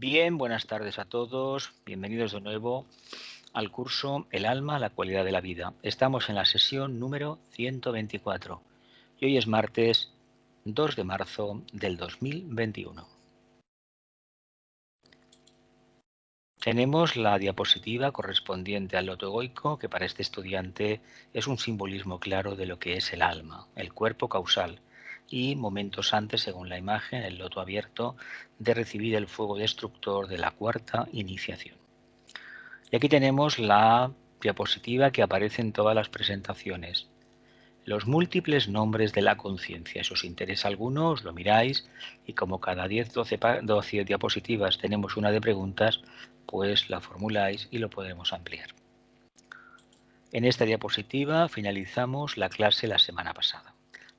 Bien, buenas tardes a todos. Bienvenidos de nuevo al curso El alma, la cualidad de la vida. Estamos en la sesión número 124 y hoy es martes 2 de marzo del 2021. Tenemos la diapositiva correspondiente al loto egoico, que para este estudiante es un simbolismo claro de lo que es el alma, el cuerpo causal, y momentos antes, según la imagen, el loto abierto, de recibir el fuego destructor de la cuarta iniciación. Y aquí tenemos la diapositiva que aparece en todas las presentaciones. Los múltiples nombres de la conciencia. Si os interesa alguno, os lo miráis y como cada 10-12 diapositivas tenemos una de preguntas, pues la formuláis y lo podremos ampliar. En esta diapositiva finalizamos la clase la semana pasada,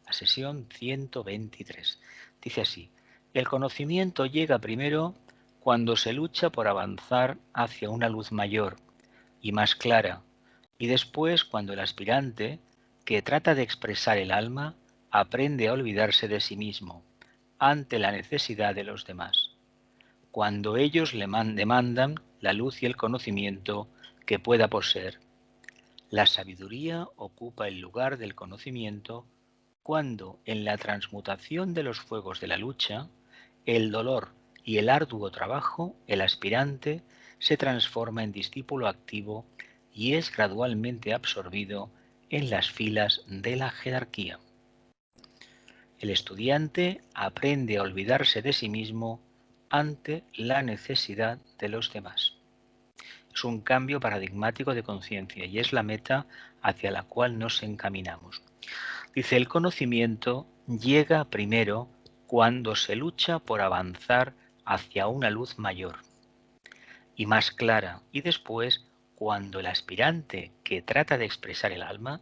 la sesión 123. Dice así: el conocimiento llega primero cuando se lucha por avanzar hacia una luz mayor y más clara, y después cuando el aspirante, que trata de expresar el alma, aprende a olvidarse de sí mismo ante la necesidad de los demás, cuando ellos le demandan la luz y el conocimiento que pueda poseer. La sabiduría ocupa el lugar del conocimiento cuando, en la transmutación de los fuegos de la lucha, el dolor y el arduo trabajo, el aspirante se transforma en discípulo activo y es gradualmente absorbido en las filas de la jerarquía. El estudiante aprende a olvidarse de sí mismo ante la necesidad de los demás. Es un cambio paradigmático de conciencia y es la meta hacia la cual nos encaminamos. Dice, el conocimiento llega primero cuando se lucha por avanzar hacia una luz mayor y más clara, y después cuando el aspirante que trata de expresar el alma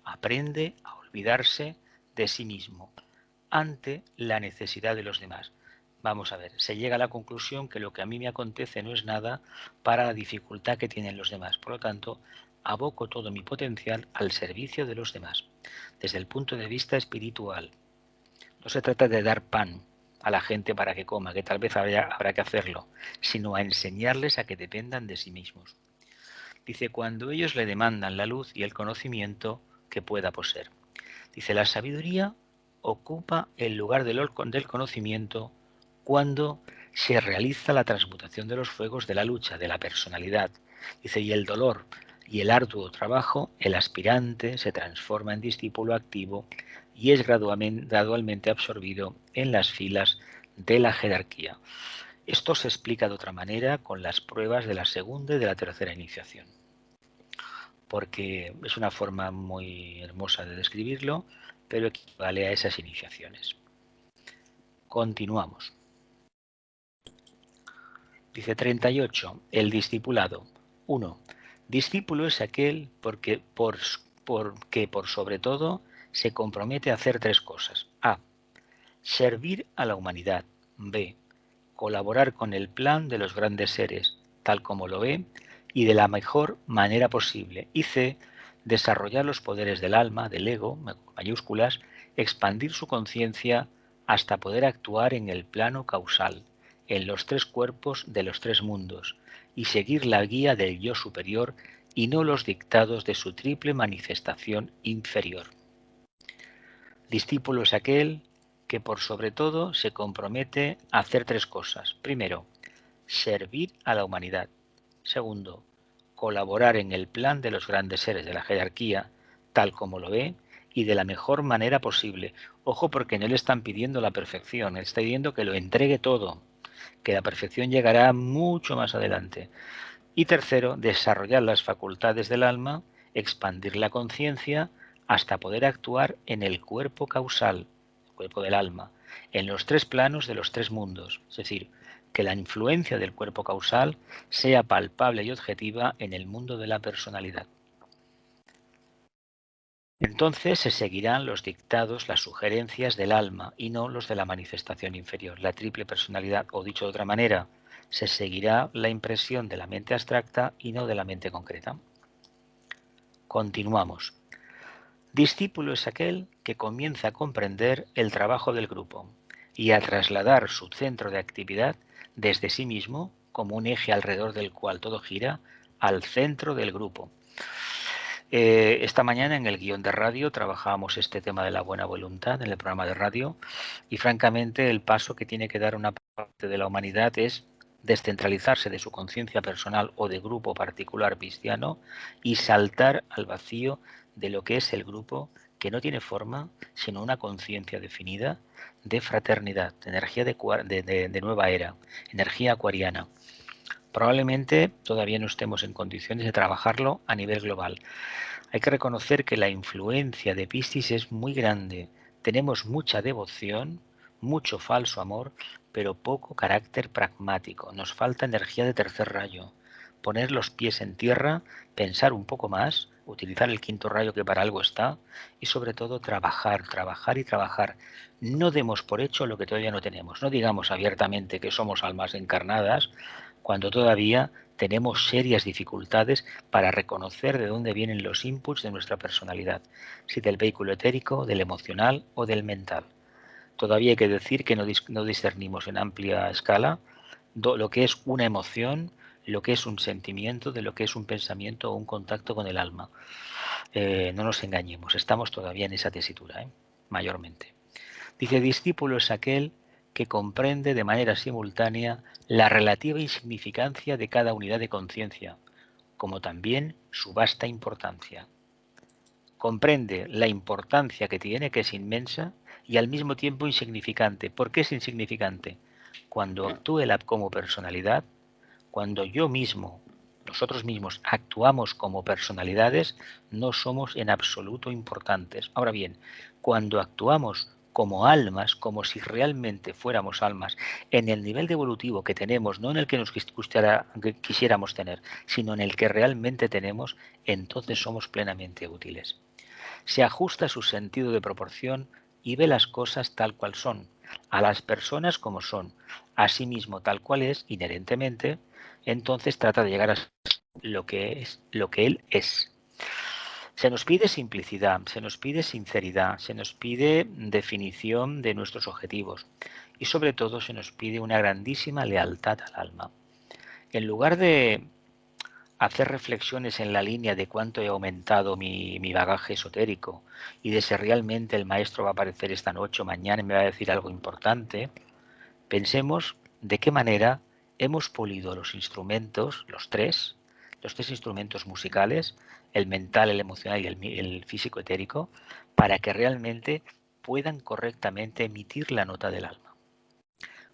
aprende a olvidarse de sí mismo ante la necesidad de los demás. Vamos a ver, se llega a la conclusión que lo que a mí me acontece no es nada para la dificultad que tienen los demás. Por lo tanto, aboco todo mi potencial al servicio de los demás. Desde el punto de vista espiritual, no se trata de dar pan a la gente para que coma, que tal vez habrá que hacerlo, sino a enseñarles a que dependan de sí mismos. Dice, cuando ellos le demandan la luz y el conocimiento que pueda poseer. Dice, la sabiduría ocupa el lugar del conocimiento cuando se realiza la transmutación de los fuegos de la lucha, de la personalidad. Dice, y el dolor y el arduo trabajo, el aspirante se transforma en discípulo activo y es gradualmente absorbido en las filas de la jerarquía. Esto se explica de otra manera con las pruebas de la segunda y de la tercera iniciación, porque es una forma muy hermosa de describirlo, pero equivale a esas iniciaciones. Continuamos. Dice 38. El discipulado. 1. Discípulo es aquel porque por sobre todo se compromete a hacer tres cosas. A. Servir a la humanidad. B. Colaborar con el plan de los grandes seres, tal como lo ve, y de la mejor manera posible. Y C. Desarrollar los poderes del alma, del ego, mayúsculas, expandir su conciencia hasta poder actuar en el plano causal, en los tres cuerpos de los tres mundos, y seguir la guía del yo superior y no los dictados de su triple manifestación inferior. Discípulo es aquel que por sobre todo se compromete a hacer tres cosas. Primero, servir a la humanidad. Segundo, colaborar en el plan de los grandes seres de la jerarquía, tal como lo ve, y de la mejor manera posible. Ojo, porque no le están pidiendo la perfección, le está pidiendo que lo entregue todo, que la perfección llegará mucho más adelante. Y tercero, desarrollar las facultades del alma, expandir la conciencia hasta poder actuar en el cuerpo causal, el cuerpo del alma, en los tres planos de los tres mundos, es decir, que la influencia del cuerpo causal sea palpable y objetiva en el mundo de la personalidad. Entonces se seguirán los dictados, las sugerencias del alma y no los de la manifestación inferior, la triple personalidad, o dicho de otra manera, se seguirá la impresión de la mente abstracta y no de la mente concreta. Continuamos. Discípulo es aquel que comienza a comprender el trabajo del grupo y a trasladar su centro de actividad desde sí mismo como un eje alrededor del cual todo gira, al centro del grupo. Esta mañana en el guión de radio trabajábamos este tema de la buena voluntad en el programa de radio y francamente el paso que tiene que dar una parte de la humanidad es descentralizarse de su conciencia personal o de grupo particular cristiano y saltar al vacío de lo que es el grupo, que no tiene forma sino una conciencia definida de fraternidad, de energía de nueva era, energía acuariana. Probablemente todavía no estemos en condiciones de trabajarlo a nivel global. Hay que reconocer que la influencia de Piscis es muy grande. Tenemos mucha devoción, mucho falso amor, pero poco carácter pragmático. Nos falta energía de tercer rayo. Poner los pies en tierra, pensar un poco más, utilizar el quinto rayo que para algo está y sobre todo trabajar, trabajar y trabajar. No demos por hecho lo que todavía no tenemos. No digamos abiertamente que somos almas encarnadas cuando todavía tenemos serias dificultades para reconocer de dónde vienen los inputs de nuestra personalidad, si del vehículo etérico, del emocional o del mental. Todavía hay que decir que no discernimos en amplia escala lo que es una emoción, lo que es un sentimiento, de lo que es un pensamiento o un contacto con el alma. No nos engañemos, estamos todavía en esa tesitura, mayormente. Dice, discípulo es aquel que comprende de manera simultánea la relativa insignificancia de cada unidad de conciencia, como también su vasta importancia. Comprende la importancia que tiene, que es inmensa, y al mismo tiempo insignificante. ¿Por qué es insignificante? Cuando actúe como personalidad, cuando yo mismo, nosotros mismos actuamos como personalidades, no somos en absoluto importantes. Ahora bien, cuando actuamos como almas, como si realmente fuéramos almas, en el nivel evolutivo que tenemos, no en el que nos quisiéramos tener, sino en el que realmente tenemos, entonces somos plenamente útiles. Se ajusta a su sentido de proporción y ve las cosas tal cual son, a las personas como son, a sí mismo tal cual es, inherentemente, entonces trata de llegar a lo que él es. Se nos pide simplicidad, se nos pide sinceridad, se nos pide definición de nuestros objetivos y sobre todo se nos pide una grandísima lealtad al alma. En lugar de hacer reflexiones en la línea de cuánto he aumentado mi bagaje esotérico y de si realmente el maestro va a aparecer esta noche o mañana y me va a decir algo importante, pensemos de qué manera hemos pulido los instrumentos, los tres instrumentos musicales, el mental, el emocional y el físico etérico, para que realmente puedan correctamente emitir la nota del alma.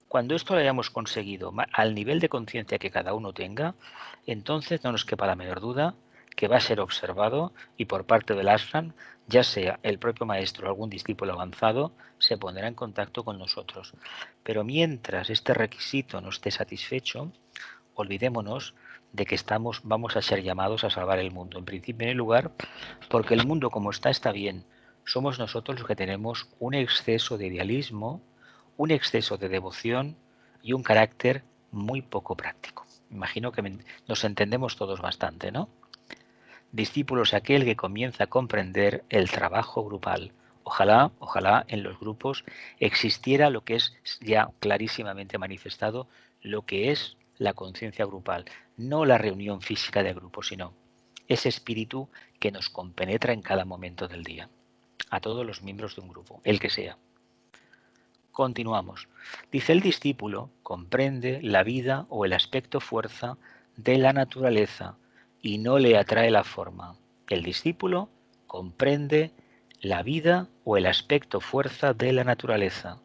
Cuando esto lo hayamos conseguido al nivel de conciencia que cada uno tenga, entonces no nos quepa la menor duda que va a ser observado y por parte del ashram, ya sea el propio maestro o algún discípulo avanzado, se pondrá en contacto con nosotros. Pero mientras este requisito no esté satisfecho, olvidémonos de que vamos a ser llamados a salvar el mundo. En principio, en primer lugar, porque el mundo como está bien. Somos nosotros los que tenemos un exceso de idealismo, un exceso de devoción y un carácter muy poco práctico. Imagino que nos entendemos todos bastante, ¿no? Discípulo es aquel que comienza a comprender el trabajo grupal. Ojalá en los grupos existiera lo que es ya clarísimamente manifestado, lo que es la conciencia grupal, no la reunión física de grupo, sino ese espíritu que nos compenetra en cada momento del día, a todos los miembros de un grupo, el que sea. Continuamos. Dice el discípulo, comprende la vida o el aspecto fuerza de la naturaleza y no le atrae la forma. El discípulo comprende la vida o el aspecto fuerza de la naturaleza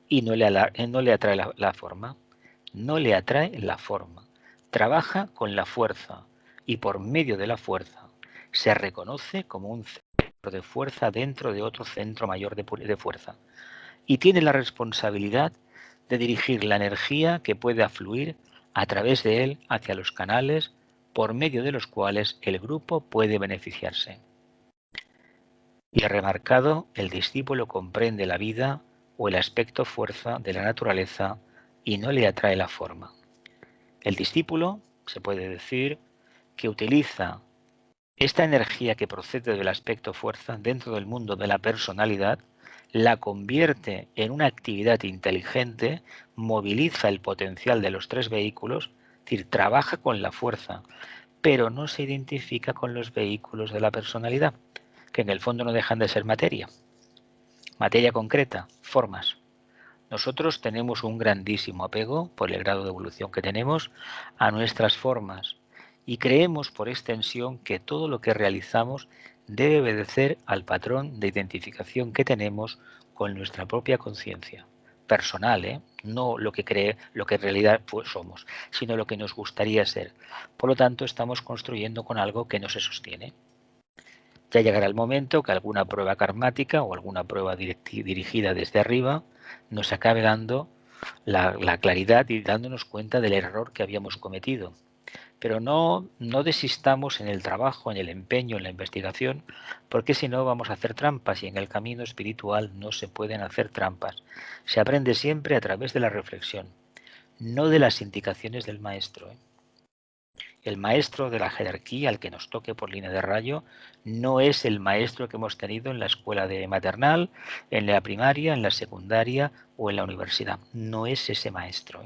y no le atrae la forma. No le atrae la forma. Trabaja con la fuerza y por medio de la fuerza se reconoce como un centro de fuerza dentro de otro centro mayor de fuerza. Y tiene la responsabilidad de dirigir la energía que pueda fluir a través de él hacia los canales por medio de los cuales el grupo puede beneficiarse. Y remarcado, el discípulo comprende la vida o el aspecto fuerza de la naturaleza y no le atrae la forma. El discípulo, se puede decir, que utiliza esta energía que procede del aspecto fuerza dentro del mundo de la personalidad, la convierte en una actividad inteligente, moviliza el potencial de los tres vehículos, es decir, trabaja con la fuerza, pero no se identifica con los vehículos de la personalidad, que en el fondo no dejan de ser materia. Materia concreta, formas. Nosotros tenemos un grandísimo apego, por el grado de evolución que tenemos, a nuestras formas y creemos por extensión que todo lo que realizamos debe obedecer al patrón de identificación que tenemos con nuestra propia conciencia personal, no lo que en realidad pues somos, sino lo que nos gustaría ser. Por lo tanto, estamos construyendo con algo que no se sostiene. Ya llegará el momento que alguna prueba karmática o alguna prueba dirigida desde arriba nos acabe dando la claridad y dándonos cuenta del error que habíamos cometido. Pero no desistamos en el trabajo, en el empeño, en la investigación, porque si no vamos a hacer trampas y en el camino espiritual no se pueden hacer trampas. Se aprende siempre a través de la reflexión, no de las indicaciones del maestro. El maestro de la jerarquía, al que nos toque por línea de rayo, no es el maestro que hemos tenido en la escuela de maternal, en la primaria, en la secundaria o en la universidad. No es ese maestro.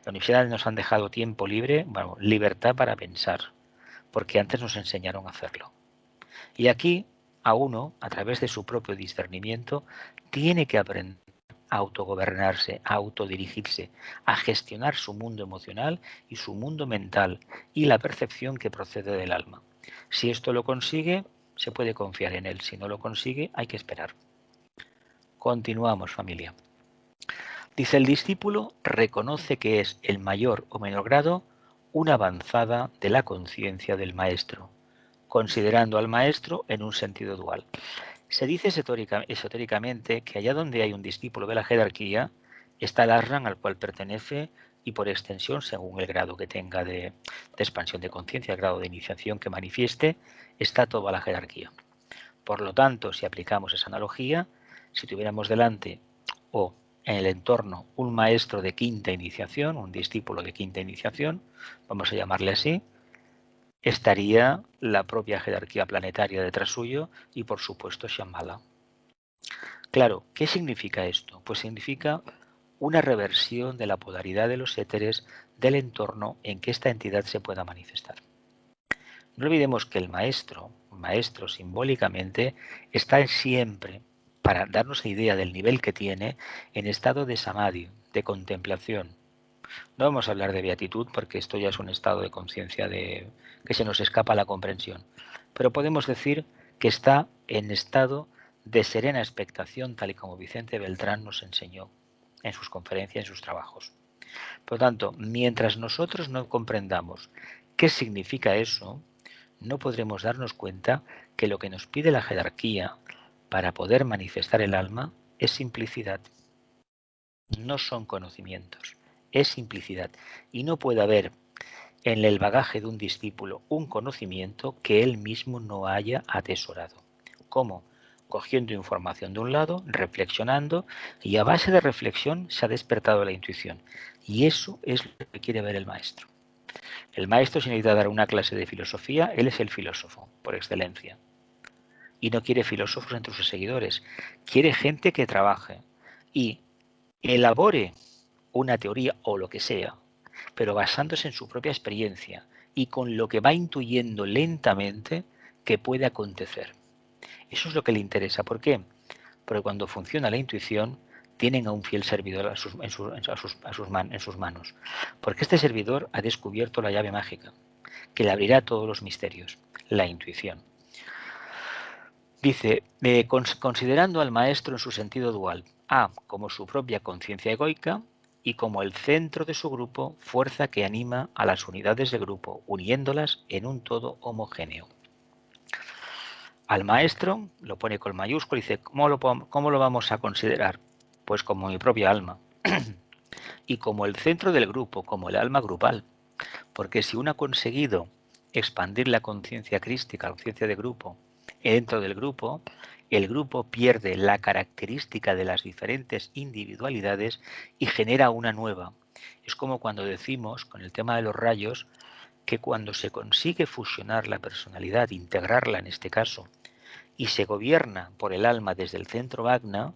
La universidad nos han dejado tiempo libre, bueno, libertad para pensar, porque antes nos enseñaron a hacerlo. Y aquí a uno, a través de su propio discernimiento, tiene que aprender a autogobernarse, a autodirigirse, a gestionar su mundo emocional y su mundo mental y la percepción que procede del alma. Si esto lo consigue, se puede confiar en él. Si no lo consigue, hay que esperar. Continuamos, familia. Dice, el discípulo reconoce que es el mayor o menor grado una avanzada de la conciencia del maestro, considerando al maestro en un sentido dual. Se dice esotéricamente que allá donde hay un discípulo de la jerarquía está el ashram al cual pertenece y por extensión, según el grado que tenga de expansión de conciencia, el grado de iniciación que manifieste, está toda la jerarquía. Por lo tanto, si aplicamos esa analogía, si tuviéramos delante o en el entorno un maestro de quinta iniciación, un discípulo de quinta iniciación, vamos a llamarle así, estaría la propia jerarquía planetaria detrás suyo y por supuesto Shambhala. Claro, ¿qué significa esto? Pues significa una reversión de la polaridad de los éteres del entorno en que esta entidad se pueda manifestar. No olvidemos que el maestro simbólicamente está siempre, para darnos idea del nivel que tiene, en estado de samadhi, de contemplación. No vamos a hablar de beatitud porque esto ya es un estado de conciencia que se nos escapa a la comprensión. Pero podemos decir que está en estado de serena expectación, tal y como Vicente Beltrán nos enseñó en sus conferencias, en sus trabajos. Por lo tanto, mientras nosotros no comprendamos qué significa eso, no podremos darnos cuenta que lo que nos pide la jerarquía para poder manifestar el alma es simplicidad. No son conocimientos, es simplicidad. Y no puede haber en el bagaje de un discípulo un conocimiento que él mismo no haya atesorado. ¿Cómo? Cogiendo información de un lado, reflexionando, y a base de reflexión se ha despertado la intuición. Y eso es lo que quiere ver el maestro. El maestro, si necesita dar una clase de filosofía, él es el filósofo, por excelencia. Y no quiere filósofos entre sus seguidores. Quiere gente que trabaje y elabore una teoría o lo que sea, pero basándose en su propia experiencia y con lo que va intuyendo lentamente que puede acontecer. Eso es lo que le interesa. ¿Por qué? Porque cuando funciona la intuición, tienen a un fiel servidor en sus manos. Porque este servidor ha descubierto la llave mágica, que le abrirá todos los misterios, la intuición. Dice, considerando al maestro en su sentido dual, A como su propia conciencia egoica y como el centro de su grupo, fuerza que anima a las unidades de grupo, uniéndolas en un todo homogéneo. Al maestro lo pone con mayúscula y dice, ¿cómo lo vamos a considerar? Pues como mi propia alma. Y como el centro del grupo, como el alma grupal. Porque si uno ha conseguido expandir la conciencia crística, la conciencia de grupo, dentro del grupo, el grupo pierde la característica de las diferentes individualidades y genera una nueva. Es como cuando decimos, con el tema de los rayos, que cuando se consigue fusionar la personalidad, integrarla en este caso, y se gobierna por el alma desde el centro magna,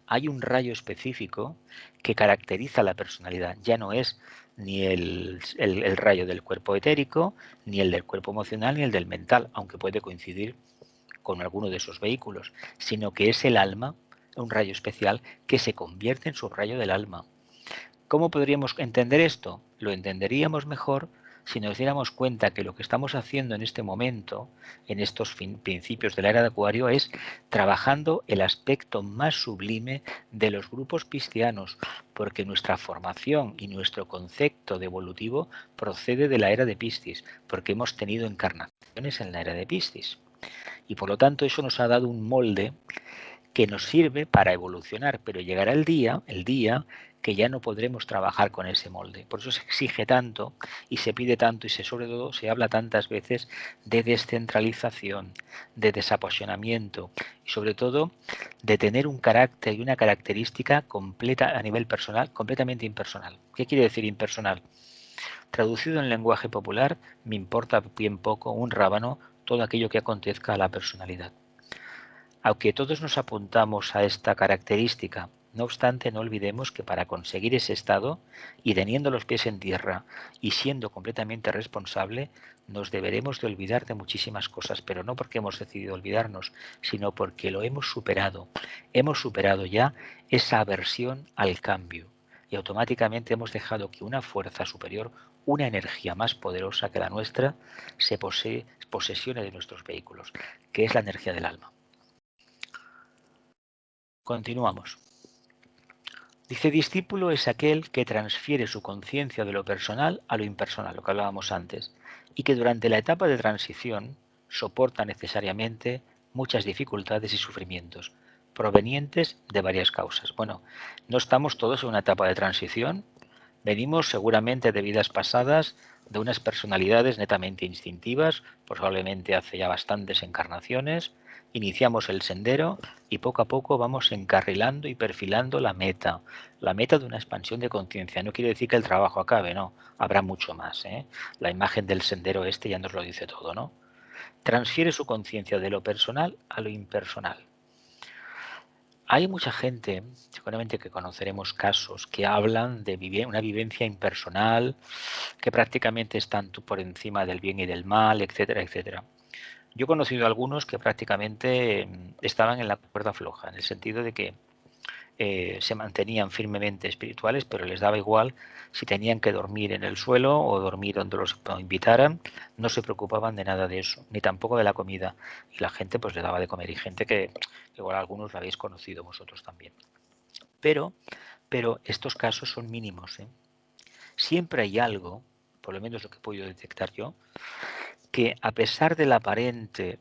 hay un rayo específico que caracteriza la personalidad. Ya no es ni el rayo del cuerpo etérico, ni el del cuerpo emocional, ni el del mental, aunque puede coincidir con alguno de esos vehículos, sino que es el alma, un rayo especial que se convierte en su rayo del alma. ¿Cómo podríamos entender esto? Lo entenderíamos mejor si nos diéramos cuenta que lo que estamos haciendo en este momento, en estos principios de la era de Acuario, es trabajando el aspecto más sublime de los grupos piscianos, porque nuestra formación y nuestro concepto de evolutivo procede de la era de Piscis, porque hemos tenido encarnaciones en la era de Piscis. Y por lo tanto eso nos ha dado un molde que nos sirve para evolucionar, pero llegará el día que ya no podremos trabajar con ese molde. Por eso se exige tanto y se pide tanto y sobre todo se habla tantas veces de descentralización, de desapasionamiento y sobre todo de tener un carácter y una característica completa a nivel personal, completamente impersonal. ¿Qué quiere decir impersonal? Traducido en lenguaje popular, me importa bien poco un rábano todo aquello que acontezca a la personalidad. Aunque todos nos apuntamos a esta característica, no obstante, no olvidemos que para conseguir ese estado, y teniendo los pies en tierra y siendo completamente responsable, nos deberemos de olvidar de muchísimas cosas, pero no porque hemos decidido olvidarnos, sino porque lo hemos superado. Hemos superado ya esa aversión al cambio y automáticamente hemos dejado que una fuerza superior, una energía más poderosa que la nuestra, se posesione de nuestros vehículos, que es la energía del alma. Continuamos. Dice, discípulo es aquel que transfiere su conciencia de lo personal a lo impersonal, lo que hablábamos antes, y que durante la etapa de transición soporta necesariamente muchas dificultades y sufrimientos, provenientes de varias causas. Bueno, no estamos todos en una etapa de transición, venimos seguramente de vidas pasadas, de unas personalidades netamente instintivas, probablemente hace ya bastantes encarnaciones. Iniciamos el sendero y poco a poco vamos encarrilando y perfilando la meta de una expansión de conciencia. No quiere decir que el trabajo acabe, no, habrá mucho más, ¿eh? La imagen del sendero este ya nos lo dice todo, ¿no? Transfiere su conciencia de lo personal a lo impersonal. Hay mucha gente, seguramente que conoceremos casos, que hablan de una vivencia impersonal, que prácticamente están por encima del bien y del mal, etcétera, etcétera. Yo he conocido a algunos que prácticamente estaban en la cuerda floja, en el sentido de que se mantenían firmemente espirituales, pero les daba igual si tenían que dormir en el suelo o dormir donde los invitaran, no se preocupaban de nada de eso, ni tampoco de la comida. Y la gente pues le daba de comer. Y gente que igual algunos lo habéis conocido vosotros también. Pero estos casos son mínimos, ¿eh? Siempre hay algo, por lo menos lo que he podido detectar yo, que a pesar de la aparente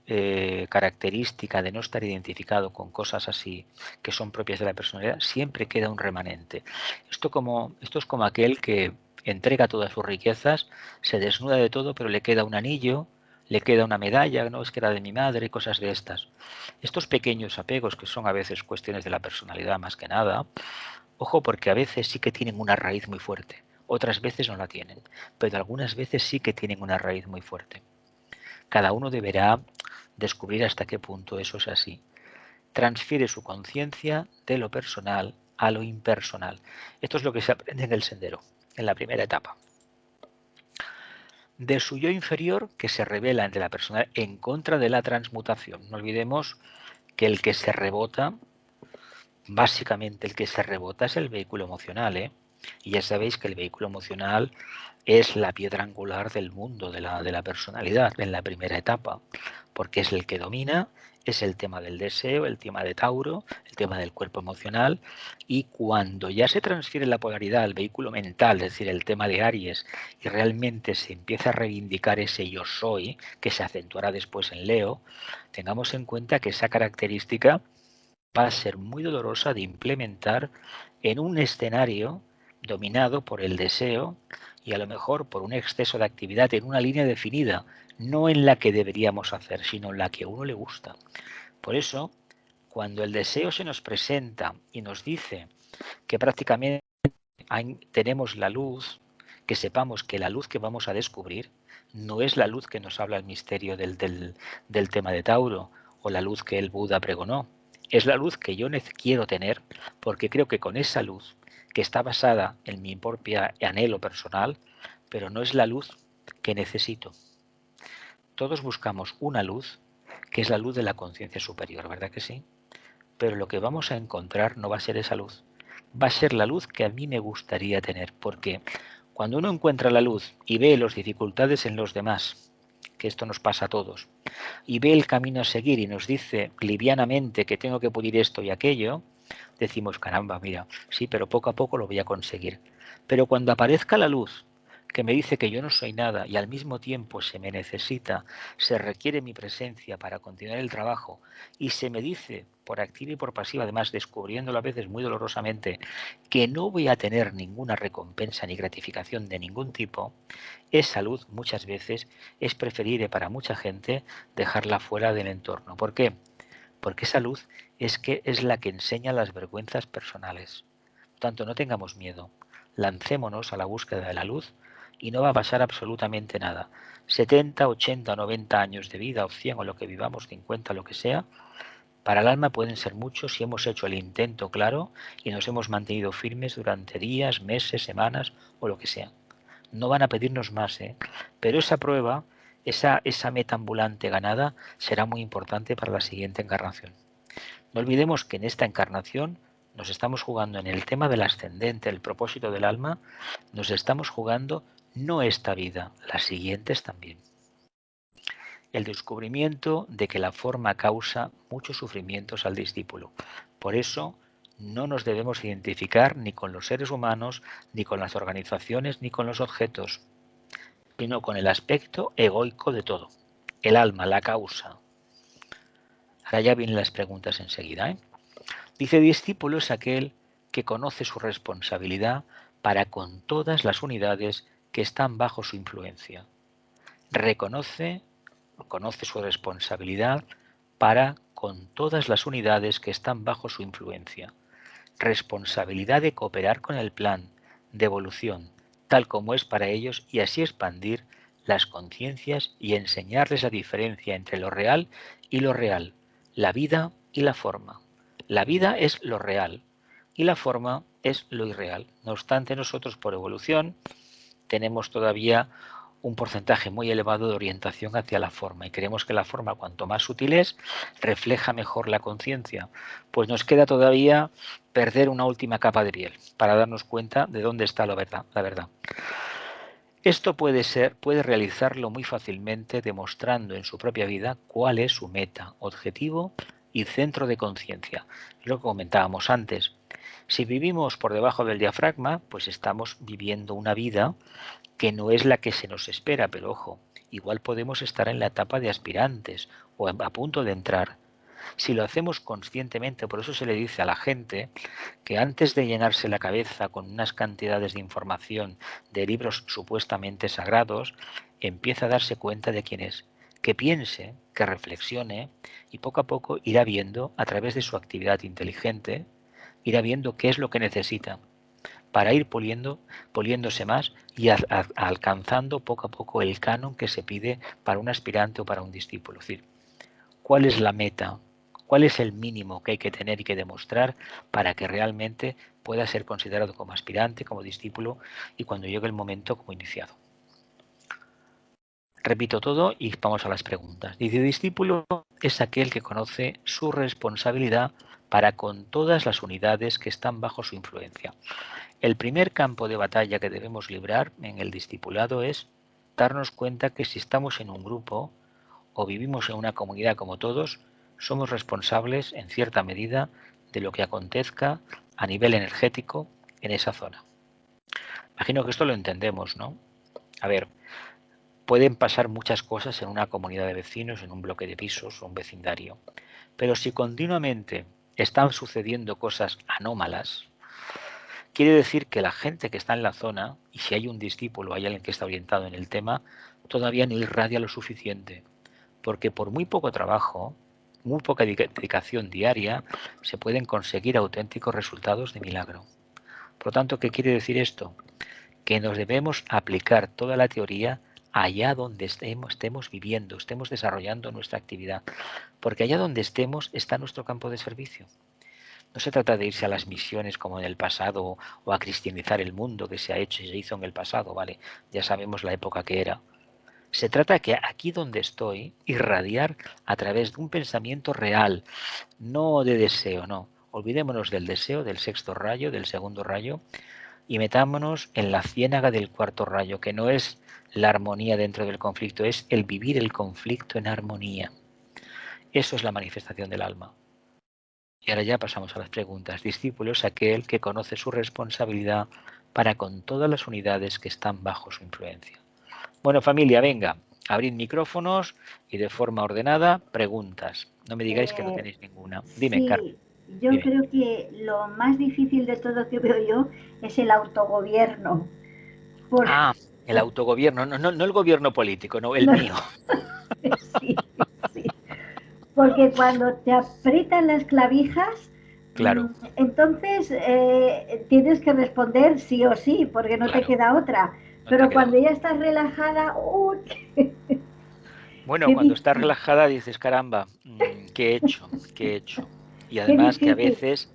característica de no estar identificado con cosas así que son propias de la personalidad, siempre queda un remanente. Esto es como aquel que entrega todas sus riquezas, se desnuda de todo, pero le queda un anillo, le queda una medalla, no es que era de mi madre, cosas de estas. Estos pequeños apegos, que son a veces cuestiones de la personalidad más que nada, ojo, porque a veces sí que tienen una raíz muy fuerte, otras veces no la tienen, pero algunas veces sí que tienen una raíz muy fuerte. Cada uno deberá descubrir hasta qué punto eso es así. Transfiere su conciencia de lo personal a lo impersonal. Esto es lo que se aprende en el sendero, en la primera etapa. De su yo inferior que se revela ante la persona en contra de la transmutación. No olvidemos que el que se rebota, básicamente el que se rebota es el vehículo emocional, ¿eh? Y ya sabéis que el vehículo emocional es la piedra angular del mundo de la personalidad en la primera etapa, porque es el que domina, es el tema del deseo, el tema de Tauro, el tema del cuerpo emocional, y cuando ya se transfiere la polaridad al vehículo mental, es decir, el tema de Aries, y realmente se empieza a reivindicar ese yo soy, que se acentuará después en Leo, tengamos en cuenta que esa característica va a ser muy dolorosa de implementar en un escenario dominado por el deseo y a lo mejor por un exceso de actividad en una línea definida, no en la que deberíamos hacer, sino en la que a uno le gusta. Por eso, cuando el deseo se nos presenta y nos dice que prácticamente tenemos la luz, que sepamos que la luz que vamos a descubrir no es la luz que nos habla el misterio del tema de Tauro o la luz que el Buda pregonó. Es la luz que yo quiero tener porque creo que con esa luz, que está basada en mi propio anhelo personal, pero no es la luz que necesito. Todos buscamos una luz que es la luz de la conciencia superior, ¿verdad que sí? Pero lo que vamos a encontrar no va a ser esa luz, va a ser la luz que a mí me gustaría tener, porque cuando uno encuentra la luz y ve las dificultades en los demás, que esto nos pasa a todos, y ve el camino a seguir y nos dice livianamente que tengo que pulir esto y aquello, decimos, caramba, mira, sí, pero poco a poco lo voy a conseguir. Pero cuando aparezca la luz que me dice que yo no soy nada y al mismo tiempo se me necesita, se requiere mi presencia para continuar el trabajo y se me dice por activa y por pasiva, además descubriéndolo a veces muy dolorosamente, que no voy a tener ninguna recompensa ni gratificación de ningún tipo, esa luz muchas veces es preferible para mucha gente dejarla fuera del entorno. ¿Por qué? Porque esa luz es la que enseña las vergüenzas personales. Por tanto, no tengamos miedo, lancémonos a la búsqueda de la luz y no va a pasar absolutamente nada. 70, 80, 90 años de vida o 100 o lo que vivamos, 50, lo que sea, para el alma pueden ser muchos si hemos hecho el intento claro y nos hemos mantenido firmes durante días, meses, semanas o lo que sea. No van a pedirnos más, ¿eh? Pero esa prueba, esa meta ambulante ganada, será muy importante para la siguiente encarnación. No olvidemos que en esta encarnación nos estamos jugando en el tema del ascendente, el propósito del alma, nos estamos jugando no esta vida, las siguientes también. El descubrimiento de que la forma causa muchos sufrimientos al discípulo. Por eso no nos debemos identificar ni con los seres humanos, ni con las organizaciones, ni con los objetos, sino con el aspecto egoico de todo. El alma, la causa. Ahora ya vienen las preguntas enseguida, ¿eh? Dice, discípulo es aquel que conoce su responsabilidad para con todas las unidades que están bajo su influencia. Conoce su responsabilidad para con todas las unidades que están bajo su influencia. Responsabilidad de cooperar con el plan de evolución, tal como es para ellos, y así expandir las conciencias y enseñarles la diferencia entre lo real y lo real, la vida y la forma. La vida es lo real y la forma es lo irreal. No obstante, nosotros por evolución tenemos todavía un porcentaje muy elevado de orientación hacia la forma y creemos que la forma, cuanto más sutil es, refleja mejor la conciencia. Pues nos queda todavía perder una última capa de piel para darnos cuenta de dónde está la verdad. Esto puede realizarlo muy fácilmente demostrando en su propia vida cuál es su meta, objetivo y centro de conciencia. Es lo que comentábamos antes. Si vivimos por debajo del diafragma, pues estamos viviendo una vida que no es la que se nos espera, pero ojo, igual podemos estar en la etapa de aspirantes o a punto de entrar. Si lo hacemos conscientemente, por eso se le dice a la gente que antes de llenarse la cabeza con unas cantidades de información de libros supuestamente sagrados, empieza a darse cuenta de quién es, que piense, que reflexione y poco a poco irá viendo a través de su actividad inteligente, irá viendo qué es lo que necesita para ir poliéndose más y alcanzando poco a poco el canon que se pide para un aspirante o para un discípulo. Es decir, ¿cuál es la meta? ¿Cuál es el mínimo que hay que tener y que demostrar para que realmente pueda ser considerado como aspirante, como discípulo y cuando llegue el momento como iniciado? Repito todo y vamos a las preguntas. Dice, discípulo es aquel que conoce su responsabilidad para con todas las unidades que están bajo su influencia. El primer campo de batalla que debemos librar en el discipulado es darnos cuenta que si estamos en un grupo o vivimos en una comunidad como todos, somos responsables en cierta medida de lo que acontezca a nivel energético en esa zona. Imagino que esto lo entendemos, ¿no? A ver, pueden pasar muchas cosas en una comunidad de vecinos, en un bloque de pisos o un vecindario, pero si continuamente están sucediendo cosas anómalas, quiere decir que la gente que está en la zona, y si hay un discípulo o hay alguien que está orientado en el tema, todavía no irradia lo suficiente, porque por muy poco trabajo, muy poca dedicación diaria, se pueden conseguir auténticos resultados de milagro. Por lo tanto, ¿qué quiere decir esto? Que nos debemos aplicar toda la teoría allá donde estemos viviendo, estemos desarrollando nuestra actividad, porque allá donde estemos está nuestro campo de servicio. No se trata de irse a las misiones como en el pasado o a cristianizar el mundo que se ha hecho y se hizo en el pasado, ¿vale? Ya sabemos la época que era. Se trata de que aquí donde estoy, irradiar a través de un pensamiento real, no de deseo, no. Olvidémonos del deseo, del sexto rayo, del segundo rayo, y metámonos en la ciénaga del cuarto rayo, que no es la armonía dentro del conflicto, es el vivir el conflicto en armonía. Eso es la manifestación del alma. Y ahora ya pasamos a las preguntas. Discípulo es aquel que conoce su responsabilidad para con todas las unidades que están bajo su influencia. Bueno, familia, venga, abrid micrófonos y de forma ordenada, preguntas. No me digáis que no tenéis ninguna. Dime, Carmen. Sí, yo Dime. creo que lo más difícil de todo que veo yo es el autogobierno. Por, Ah, el autogobierno, no el gobierno político, no, el no, mío. sí, sí. Porque cuando te aprietan las clavijas, Claro, entonces tienes que responder sí o sí, porque no te claro, queda otra. no te Pero queda cuando ya otra. estás relajada, Bueno, qué, cuando estás relajada dices, caramba, ¿qué he hecho? ¿Qué he hecho? Y qué además que difícil.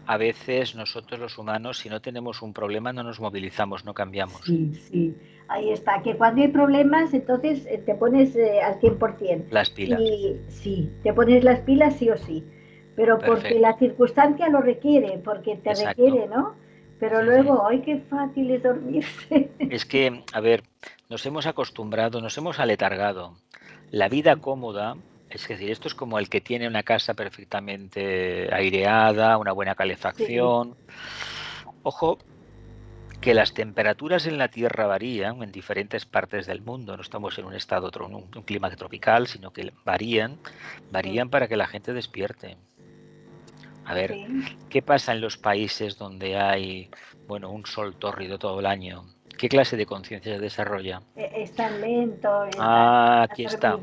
a veces nosotros los humanos, si no tenemos un problema, no nos movilizamos, no cambiamos. Sí, sí, ahí está. Que cuando hay problemas, entonces te pones al 100%. Las pilas. Y sí, te pones las pilas sí o sí. Pero porque la Perfecto. circunstancia lo requiere, porque te Exacto. requiere, ¿no? Pero luego, ¡ay, qué fácil es dormirse! Es que, a ver, nos hemos acostumbrado, nos hemos aletargado. La vida cómoda, es decir, esto es como el que tiene una casa perfectamente aireada, una buena Sí, calefacción. Ojo, que las temperaturas en la Tierra varían en diferentes partes del mundo. No estamos en un estado, un clima tropical, sino que varían para que la gente despierte. A ver, sí. ¿qué pasa en los países donde hay, bueno, un sol tórrido todo el año? ¿Qué clase de conciencia se desarrolla? Están lentos, están Ah, aquí está.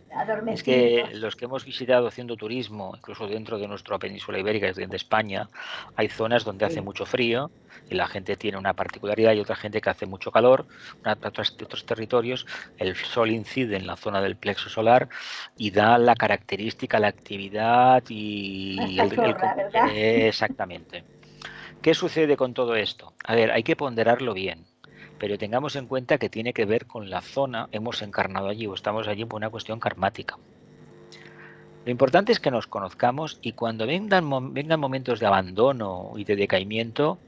Es que adormecidos. los que hemos visitado haciendo turismo, incluso dentro de nuestra península ibérica, es decir, de España, hay zonas donde hace Sí. mucho frío y la gente tiene una particularidad y otra gente que hace mucho calor. Otros territorios, el sol incide en la zona del plexo solar y da la característica, la actividad y Hasta zorra, ¿verdad? exactamente. ¿Qué sucede con todo esto? A ver, hay que ponderarlo bien, pero tengamos en cuenta que tiene que ver con la zona, hemos encarnado allí o estamos allí por una cuestión karmática. Lo importante es que nos conozcamos y cuando vengan momentos de abandono y de decaimiento,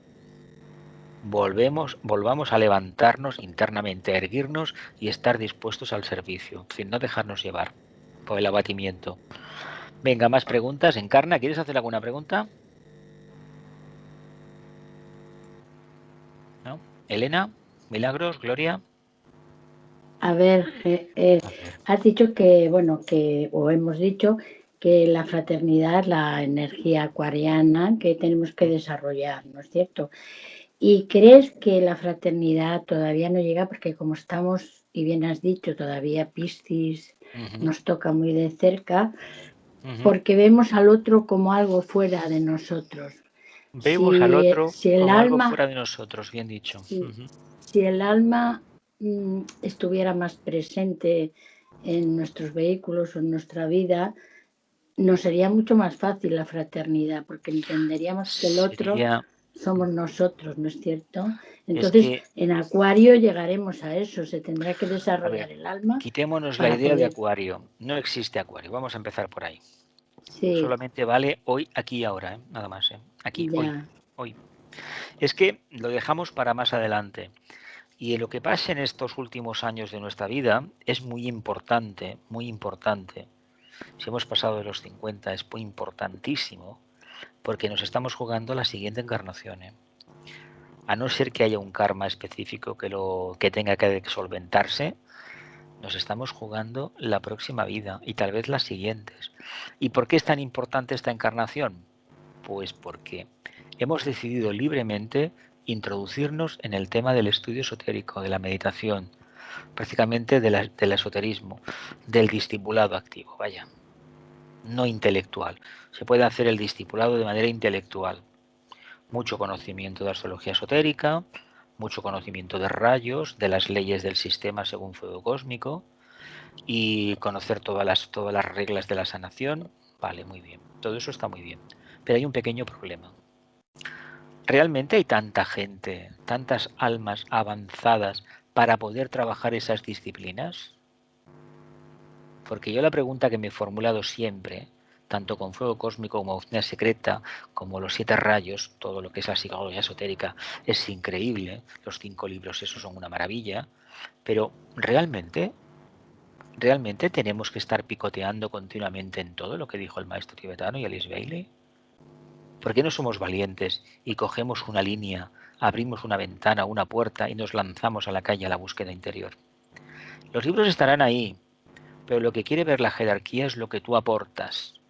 volvamos a levantarnos internamente, a erguirnos y estar dispuestos al servicio, sin no dejarnos llevar por el abatimiento. Venga, más preguntas. Encarna, ¿quieres hacer alguna pregunta? ¿No? Elena, Milagros, Gloria. A ver, A ver. has dicho que, bueno, o hemos dicho que la fraternidad, la energía acuariana que tenemos que desarrollar, ¿no es cierto? ¿Y crees que la fraternidad todavía no llega? Porque como estamos, y bien has dicho, todavía Piscis nos toca muy de cerca, porque vemos al otro como algo fuera de nosotros. Vemos al otro Si el como algo alma, fuera de nosotros, bien dicho. si el alma estuviera más presente en nuestros vehículos o en nuestra vida, nos sería mucho más fácil la fraternidad, porque entenderíamos que el otro Sería, somos nosotros, ¿no es cierto? es Entonces, que, en Acuario llegaremos a eso, se tendrá que a ver, desarrollar el alma quitémonos la para idea de poder. Acuario. No existe Acuario. Vamos a empezar por ahí. Sí, Solamente vale hoy, aquí y ahora, ¿eh? Nada más. Aquí, hoy, ya, hoy. Es que lo dejamos para más adelante. Y lo que pasa en estos últimos años de nuestra vida es muy importante, muy importante. Si hemos pasado de los 50 es muy importantísimo porque nos estamos jugando la siguiente encarnación. A no ser que haya un karma específico que tenga que solventarse, nos estamos jugando la próxima vida y tal vez las siguientes. ¿Y por qué es tan importante esta encarnación? Pues porque hemos decidido libremente introducirnos en el tema del estudio esotérico, de la meditación, prácticamente del esoterismo, del discipulado activo, vaya, no intelectual. Se puede hacer el discipulado de manera intelectual. Mucho conocimiento de astrología esotérica, mucho conocimiento de rayos, de las leyes del sistema según fuego cósmico y conocer todas las reglas de la sanación. Vale, muy bien. Todo eso está muy bien. Pero hay un pequeño problema. ¿Realmente hay tanta gente, tantas almas avanzadas para poder trabajar esas disciplinas? Porque yo la pregunta que me he formulado siempre, tanto con fuego cósmico como doctrina secreta, como los 7 rayos, todo lo que es la psicología esotérica, es increíble. Los 5 libros, esos son una maravilla. Pero ¿realmente tenemos que estar picoteando continuamente en todo lo que dijo el maestro tibetano y Alice Bailey? ¿Por qué no somos valientes y cogemos una línea, abrimos una ventana, una puerta y nos lanzamos a la calle a la búsqueda interior? Los libros estarán ahí, pero lo que quiere ver la jerarquía es lo que tú aportas.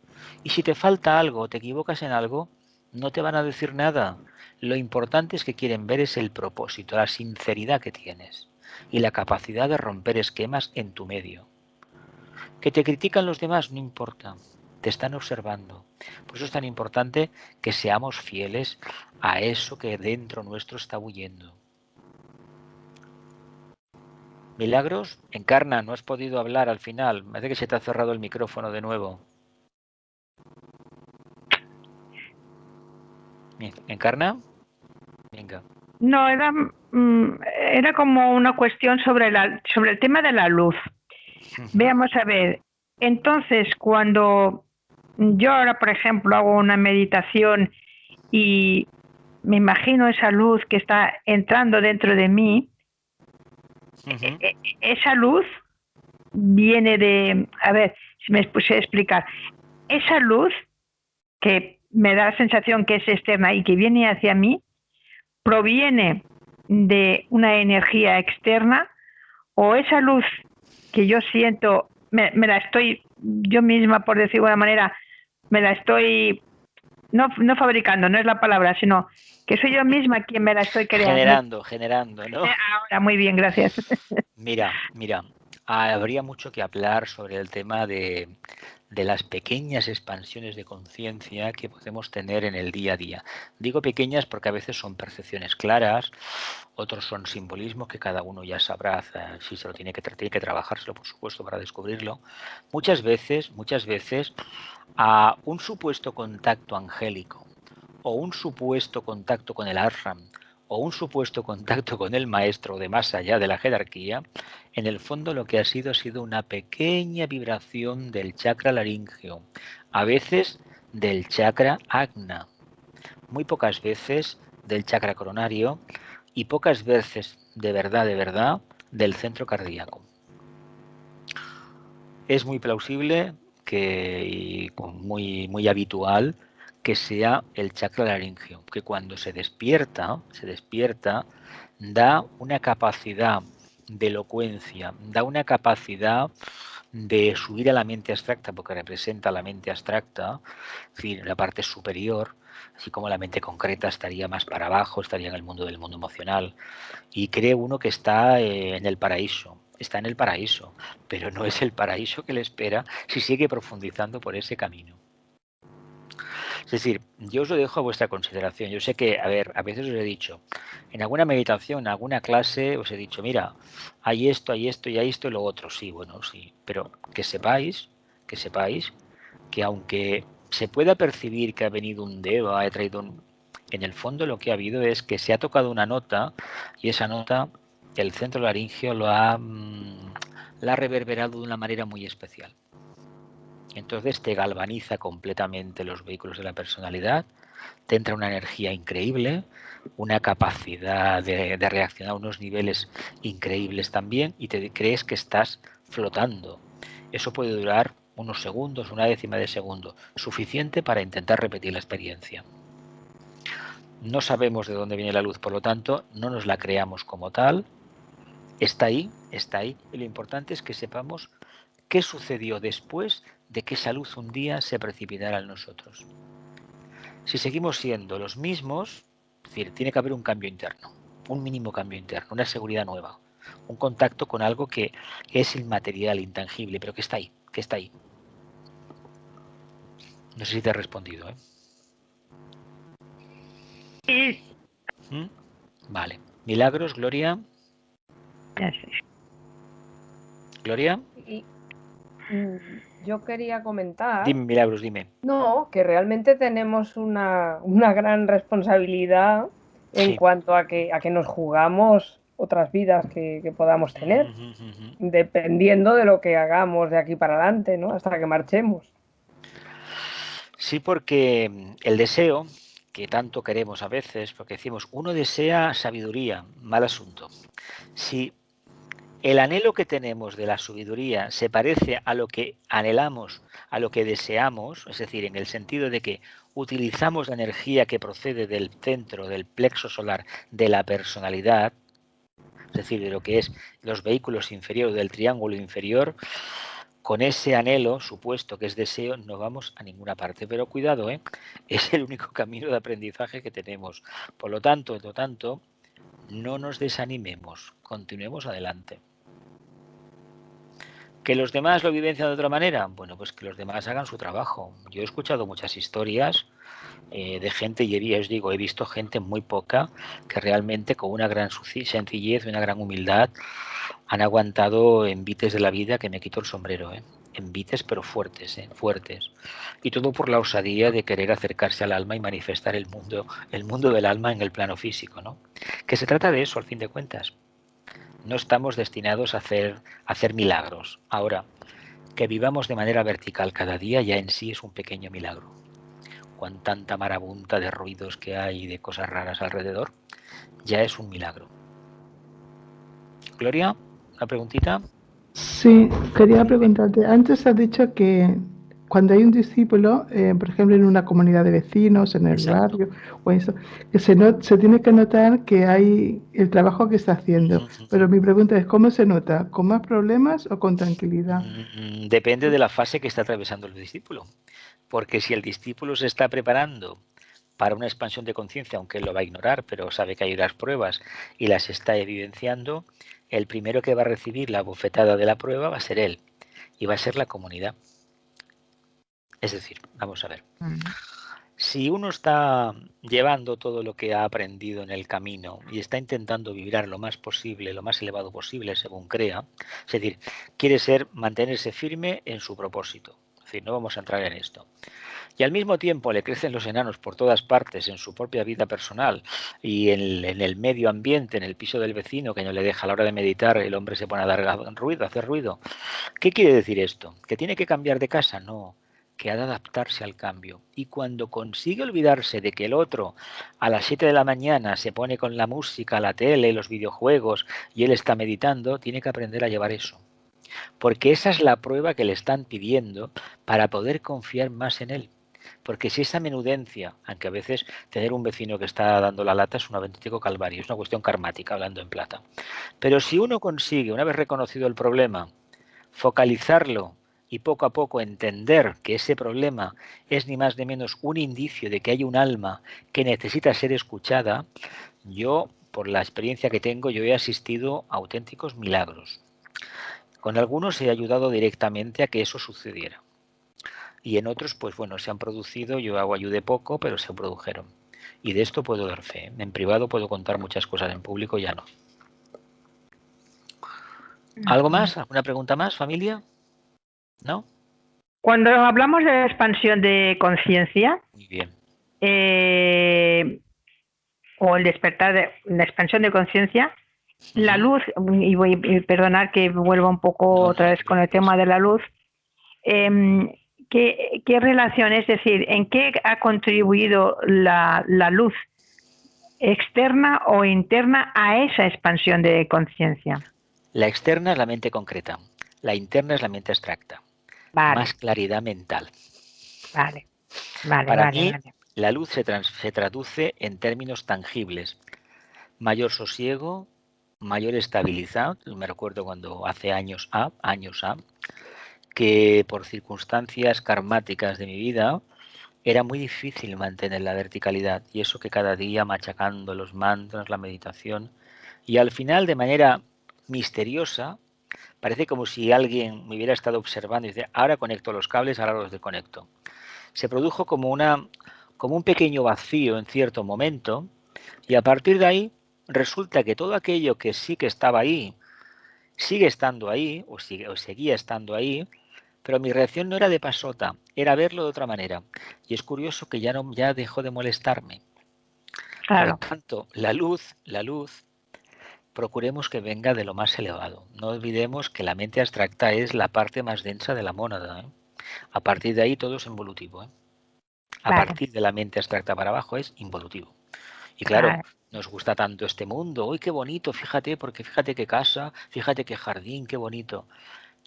Y si te falta algo, te equivocas en algo, no te van a decir nada. Lo importante es que quieren ver es el propósito, la sinceridad que tienes y la capacidad de romper esquemas en tu medio. Que te critican los demás, no importa. Te están observando. Por eso es tan importante que seamos fieles a eso que dentro nuestro está huyendo. Milagros, Encarna, no has podido hablar al final. Me parece que se te ha cerrado el micrófono de nuevo. Encarna, venga. No, era como una cuestión sobre el tema de la luz. Veamos a ver. Entonces, cuando yo ahora, por ejemplo, hago una meditación y me imagino esa luz que está entrando dentro de mí, esa luz viene de, a ver si me puse a explicar, esa luz que me da la sensación que es externa y que viene hacia mí, proviene de una energía externa, o esa luz que yo siento, me la estoy, yo misma, por decirlo de alguna manera, me la estoy, no fabricando, no es la palabra, sino que soy yo misma quien me la estoy creando. Generando, ¿no? Ahora, muy bien, gracias. Mira, habría mucho que hablar sobre el tema de las pequeñas expansiones de conciencia que podemos tener en el día a día. Digo pequeñas porque a veces son percepciones claras, otros son simbolismos que cada uno ya sabrá si se lo tiene que trabajárselo, por supuesto, para descubrirlo. Muchas veces, a un supuesto contacto angélico o un supuesto contacto con el ashram o un supuesto contacto con el maestro de más allá de la jerarquía, en el fondo lo que ha sido una pequeña vibración del chakra laríngeo, a veces del chakra ajna, muy pocas veces del chakra coronario y pocas veces de verdad, del centro cardíaco. Es muy plausible y muy habitual que sea el chakra laríngeo, que cuando se despierta, da una capacidad de elocuencia, da una capacidad de subir a la mente abstracta, porque representa la mente abstracta, es decir, la parte superior, así como la mente concreta estaría más para abajo, estaría en el mundo del mundo emocional, y cree uno que está en el paraíso. Está en el paraíso, pero no es el paraíso que le espera si sigue profundizando por ese camino. Es decir, yo os lo dejo a vuestra consideración. Yo sé que, a veces os he dicho, en alguna meditación, en alguna clase, os he dicho, mira, hay esto y lo otro. Sí, bueno, sí, pero que sepáis que aunque se pueda percibir que ha venido un dedo, ha traído en el fondo lo que ha habido es que se ha tocado una nota y esa nota, el centro laríngeo la ha reverberado de una manera muy especial. Entonces te galvaniza completamente los vehículos de la personalidad, te entra una energía increíble, una capacidad de reaccionar a unos niveles increíbles también y te crees que estás flotando. Eso puede durar unos segundos, una décima de segundo, suficiente para intentar repetir la experiencia. No sabemos de dónde viene la luz, por lo tanto, no nos la creamos como tal. Está ahí, y lo importante es que sepamos qué sucedió después de que esa luz un día se precipitara en nosotros. Si seguimos siendo los mismos, es decir, tiene que haber un cambio interno, un mínimo cambio interno, una seguridad nueva, un contacto con algo que es inmaterial, intangible, pero que está ahí. No sé si te he respondido, ¿eh? Sí. Vale. Milagros, Gloria. Ya sé. Gloria. Y, yo quería comentar, Dime, Milagros, dime. no, que realmente tenemos una gran responsabilidad en Sí. cuanto a que nos jugamos otras vidas que podamos tener, dependiendo de lo que hagamos de aquí para adelante, ¿no? Hasta que marchemos. Sí, porque el deseo, que tanto queremos a veces, porque decimos, uno desea sabiduría, mal asunto. Si el anhelo que tenemos de la sabiduría se parece a lo que anhelamos, a lo que deseamos, es decir, en el sentido de que utilizamos la energía que procede del centro, del plexo solar, de la personalidad, es decir, de lo que es los vehículos inferiores, del triángulo inferior, con ese anhelo supuesto que es deseo, no vamos a ninguna parte. Pero cuidado, es el único camino de aprendizaje que tenemos. Por lo tanto, no nos desanimemos, continuemos adelante. ¿Que los demás lo vivencian de otra manera? Bueno, pues que los demás hagan su trabajo. Yo he escuchado muchas historias de gente, y os digo, he visto gente muy poca que realmente con una gran sencillez, una gran humildad, han aguantado envites de la vida que me quito el sombrero, envites pero fuertes, fuertes. Y todo por la osadía de querer acercarse al alma y manifestar el mundo del alma en el plano físico, ¿no? Que se trata de eso, al fin de cuentas. No estamos destinados a hacer milagros. Ahora, que vivamos de manera vertical cada día ya en sí es un pequeño milagro. Con tanta marabunta de ruidos que hay y de cosas raras alrededor, ya es un milagro. Gloria, ¿una preguntita? Sí, quería preguntarte, antes has dicho que cuando hay un discípulo, por ejemplo, en una comunidad de vecinos, en el Exacto. barrio, o eso, que se tiene que notar que hay el trabajo que está haciendo. Pero mi pregunta es, ¿cómo se nota? ¿Con más problemas o con tranquilidad? Depende de la fase que está atravesando el discípulo. Porque si el discípulo se está preparando para una expansión de conciencia, aunque él lo va a ignorar, pero sabe que hay unas pruebas y las está evidenciando, el primero que va a recibir la bofetada de la prueba va a ser él y va a ser la comunidad. Es decir, vamos a ver. Si uno está llevando todo lo que ha aprendido en el camino y está intentando vibrar lo más posible, lo más elevado posible, según crea, es decir, quiere mantenerse firme en su propósito. Es decir, no vamos a entrar en esto. Y al mismo tiempo le crecen los enanos por todas partes en su propia vida personal y en el medio ambiente, en el piso del vecino que no le deja a la hora de meditar, el hombre se pone a dar ruido, a hacer ruido. ¿Qué quiere decir esto? ¿Que tiene que cambiar de casa? No, que ha de adaptarse al cambio. Y cuando consigue olvidarse de que el otro a las 7 de la mañana se pone con la música, la tele, los videojuegos y él está meditando, tiene que aprender a llevar eso. Porque esa es la prueba que le están pidiendo para poder confiar más en él. Porque si esa menudencia, aunque a veces tener un vecino que está dando la lata es un auténtico calvario, es una cuestión karmática, hablando en plata. Pero si uno consigue, una vez reconocido el problema, focalizarlo y poco a poco entender que ese problema es ni más ni menos un indicio de que hay un alma que necesita ser escuchada, yo, por la experiencia que tengo, yo he asistido a auténticos milagros. Con algunos he ayudado directamente a que eso sucediera. Y en otros, pues bueno, se han producido, yo ayudé poco, pero se produjeron. Y de esto puedo dar fe. En privado puedo contar muchas cosas, en público ya no. ¿Algo más? ¿Alguna pregunta más, familia? ¿No? Cuando hablamos de la expansión de conciencia, muy bien, o el despertar de la expansión de conciencia, la luz, y voy a perdonar que vuelva un poco otra vez con el tema de la luz, ¿qué relación, es decir, en qué ha contribuido la luz externa o interna a esa expansión de conciencia? La externa es la mente concreta, la interna es la mente abstracta. Vale. Más claridad mental. Vale. Para mí, la luz se traduce en términos tangibles. Mayor sosiego, mayor estabilidad. Me recuerdo cuando hace años que por circunstancias karmáticas de mi vida era muy difícil mantener la verticalidad, y eso que cada día machacando los mantras, la meditación, y al final de manera misteriosa, parece como si alguien me hubiera estado observando y dice, ahora conecto los cables, ahora los desconecto. Se produjo como un pequeño vacío en cierto momento, y a partir de ahí resulta que todo aquello que sí que estaba ahí, sigue estando ahí, o seguía estando ahí, pero mi reacción no era de pasota, era verlo de otra manera. Y es curioso que ya dejó de molestarme. Por lo Claro, tanto, la luz, procuremos que venga de lo más elevado. No olvidemos que la mente abstracta es la parte más densa de la mónada, ¿eh? A partir de ahí todo es involutivo, ¿eh? A claro, partir de la mente abstracta para abajo es involutivo. Y claro, claro. nos gusta tanto este mundo. ¡Uy, qué bonito! Fíjate, porque fíjate qué casa, fíjate qué jardín, qué bonito.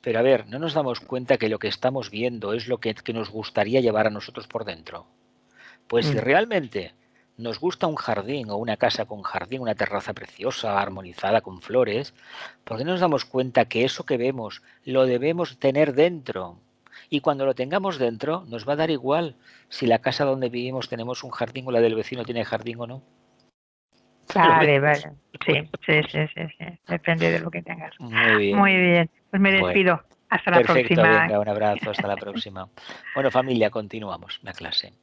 Pero a ver, ¿no nos damos cuenta que lo que estamos viendo es lo que nos gustaría llevar a nosotros por dentro? Pues si Mm. realmente nos gusta un jardín o una casa con jardín, una terraza preciosa, armonizada con flores, ¿por qué no nos damos cuenta que eso que vemos lo debemos tener dentro? Y cuando lo tengamos dentro, nos va a dar igual si la casa donde vivimos tenemos un jardín o la del vecino tiene jardín o no. ¿Lo Vale, vemos? vale. Sí, sí, sí, sí, sí. Depende de lo que tengas. Muy bien. Muy bien. Pues me Bueno, despido. Hasta la perfecto, próxima. venga, un abrazo, hasta la próxima. Bueno, familia, continuamos la clase.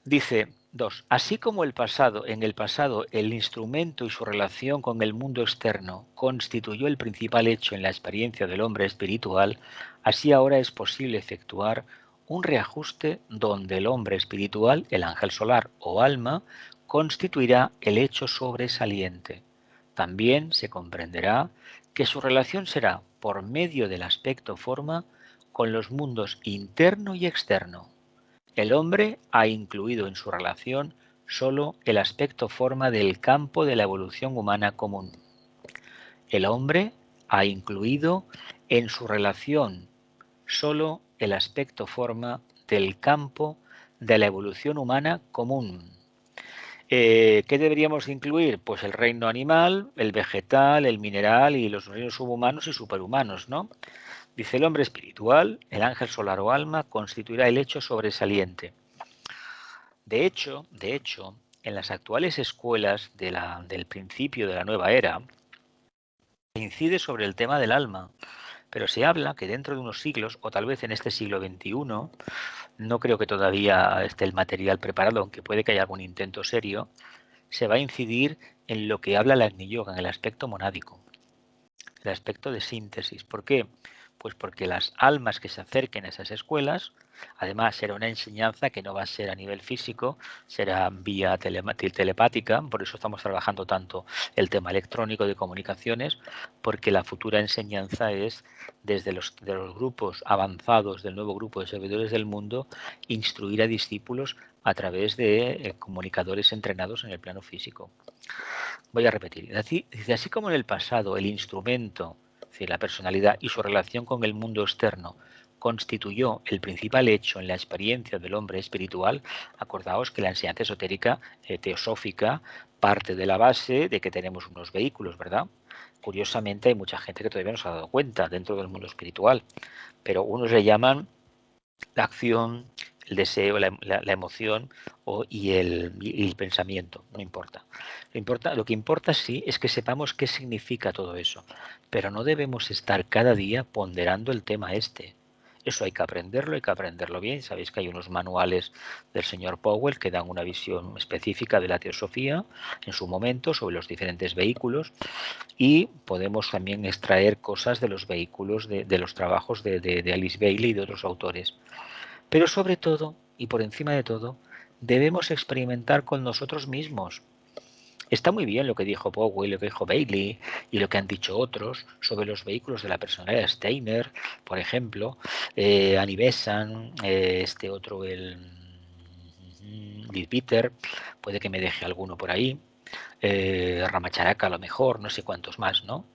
Dice 2. Así como en el pasado el instrumento y su relación con el mundo externo constituyó el principal hecho en la experiencia del hombre espiritual, así ahora es posible efectuar un reajuste donde el hombre espiritual, el ángel solar o alma, constituirá el hecho sobresaliente. También se comprenderá que su relación será por medio del aspecto forma con los mundos interno y externo. El hombre ha incluido en su relación solo el aspecto forma del campo de la evolución humana común. El hombre ha incluido en su relación solo el aspecto forma del campo de la evolución humana común. ¿Qué deberíamos incluir? Pues el reino animal, el vegetal, el mineral y los reinos subhumanos y superhumanos, ¿no? Dice el hombre espiritual, el ángel solar o alma, constituirá el hecho sobresaliente. De hecho, en las actuales escuelas del principio de la nueva era, se incide sobre el tema del alma, pero se habla que dentro de unos siglos, o tal vez en este siglo XXI, no creo que todavía esté el material preparado, aunque puede que haya algún intento serio, se va a incidir en lo que habla la Agni Yoga, en el aspecto monádico, el aspecto de síntesis. ¿Por qué? Pues porque las almas que se acerquen a esas escuelas, además será una enseñanza que no va a ser a nivel físico, será vía telepática, por eso estamos trabajando tanto el tema electrónico de comunicaciones, porque la futura enseñanza es desde los grupos avanzados del nuevo grupo de servidores del mundo, instruir a discípulos a través de comunicadores entrenados en el plano físico. Voy a repetir, dice, así como en el pasado el instrumento, es decir, la personalidad y su relación con el mundo externo constituyó el principal hecho en la experiencia del hombre espiritual, acordaos que la enseñanza esotérica teosófica parte de la base de que tenemos unos vehículos, ¿verdad? Curiosamente hay mucha gente que todavía no se ha dado cuenta dentro del mundo espiritual, pero unos le llaman la acción, el deseo, la emoción y el pensamiento, no importa. Lo que importa sí es que sepamos qué significa todo eso, pero no debemos estar cada día ponderando el tema este. Eso hay que aprenderlo bien. Sabéis que hay unos manuales del señor Powell que dan una visión específica de la teosofía en su momento sobre los diferentes vehículos y podemos también extraer cosas de los vehículos de los trabajos de Alice Bailey y de otros autores. Pero sobre todo, y por encima de todo, debemos experimentar con nosotros mismos. Está muy bien lo que dijo Powell, lo que dijo Bailey y lo que han dicho otros sobre los vehículos de la personalidad. Steiner, por ejemplo, Annie Besant, este otro, el Liz Bitter, puede que me deje alguno por ahí, Ramacharaka a lo mejor, no sé cuántos más, ¿no?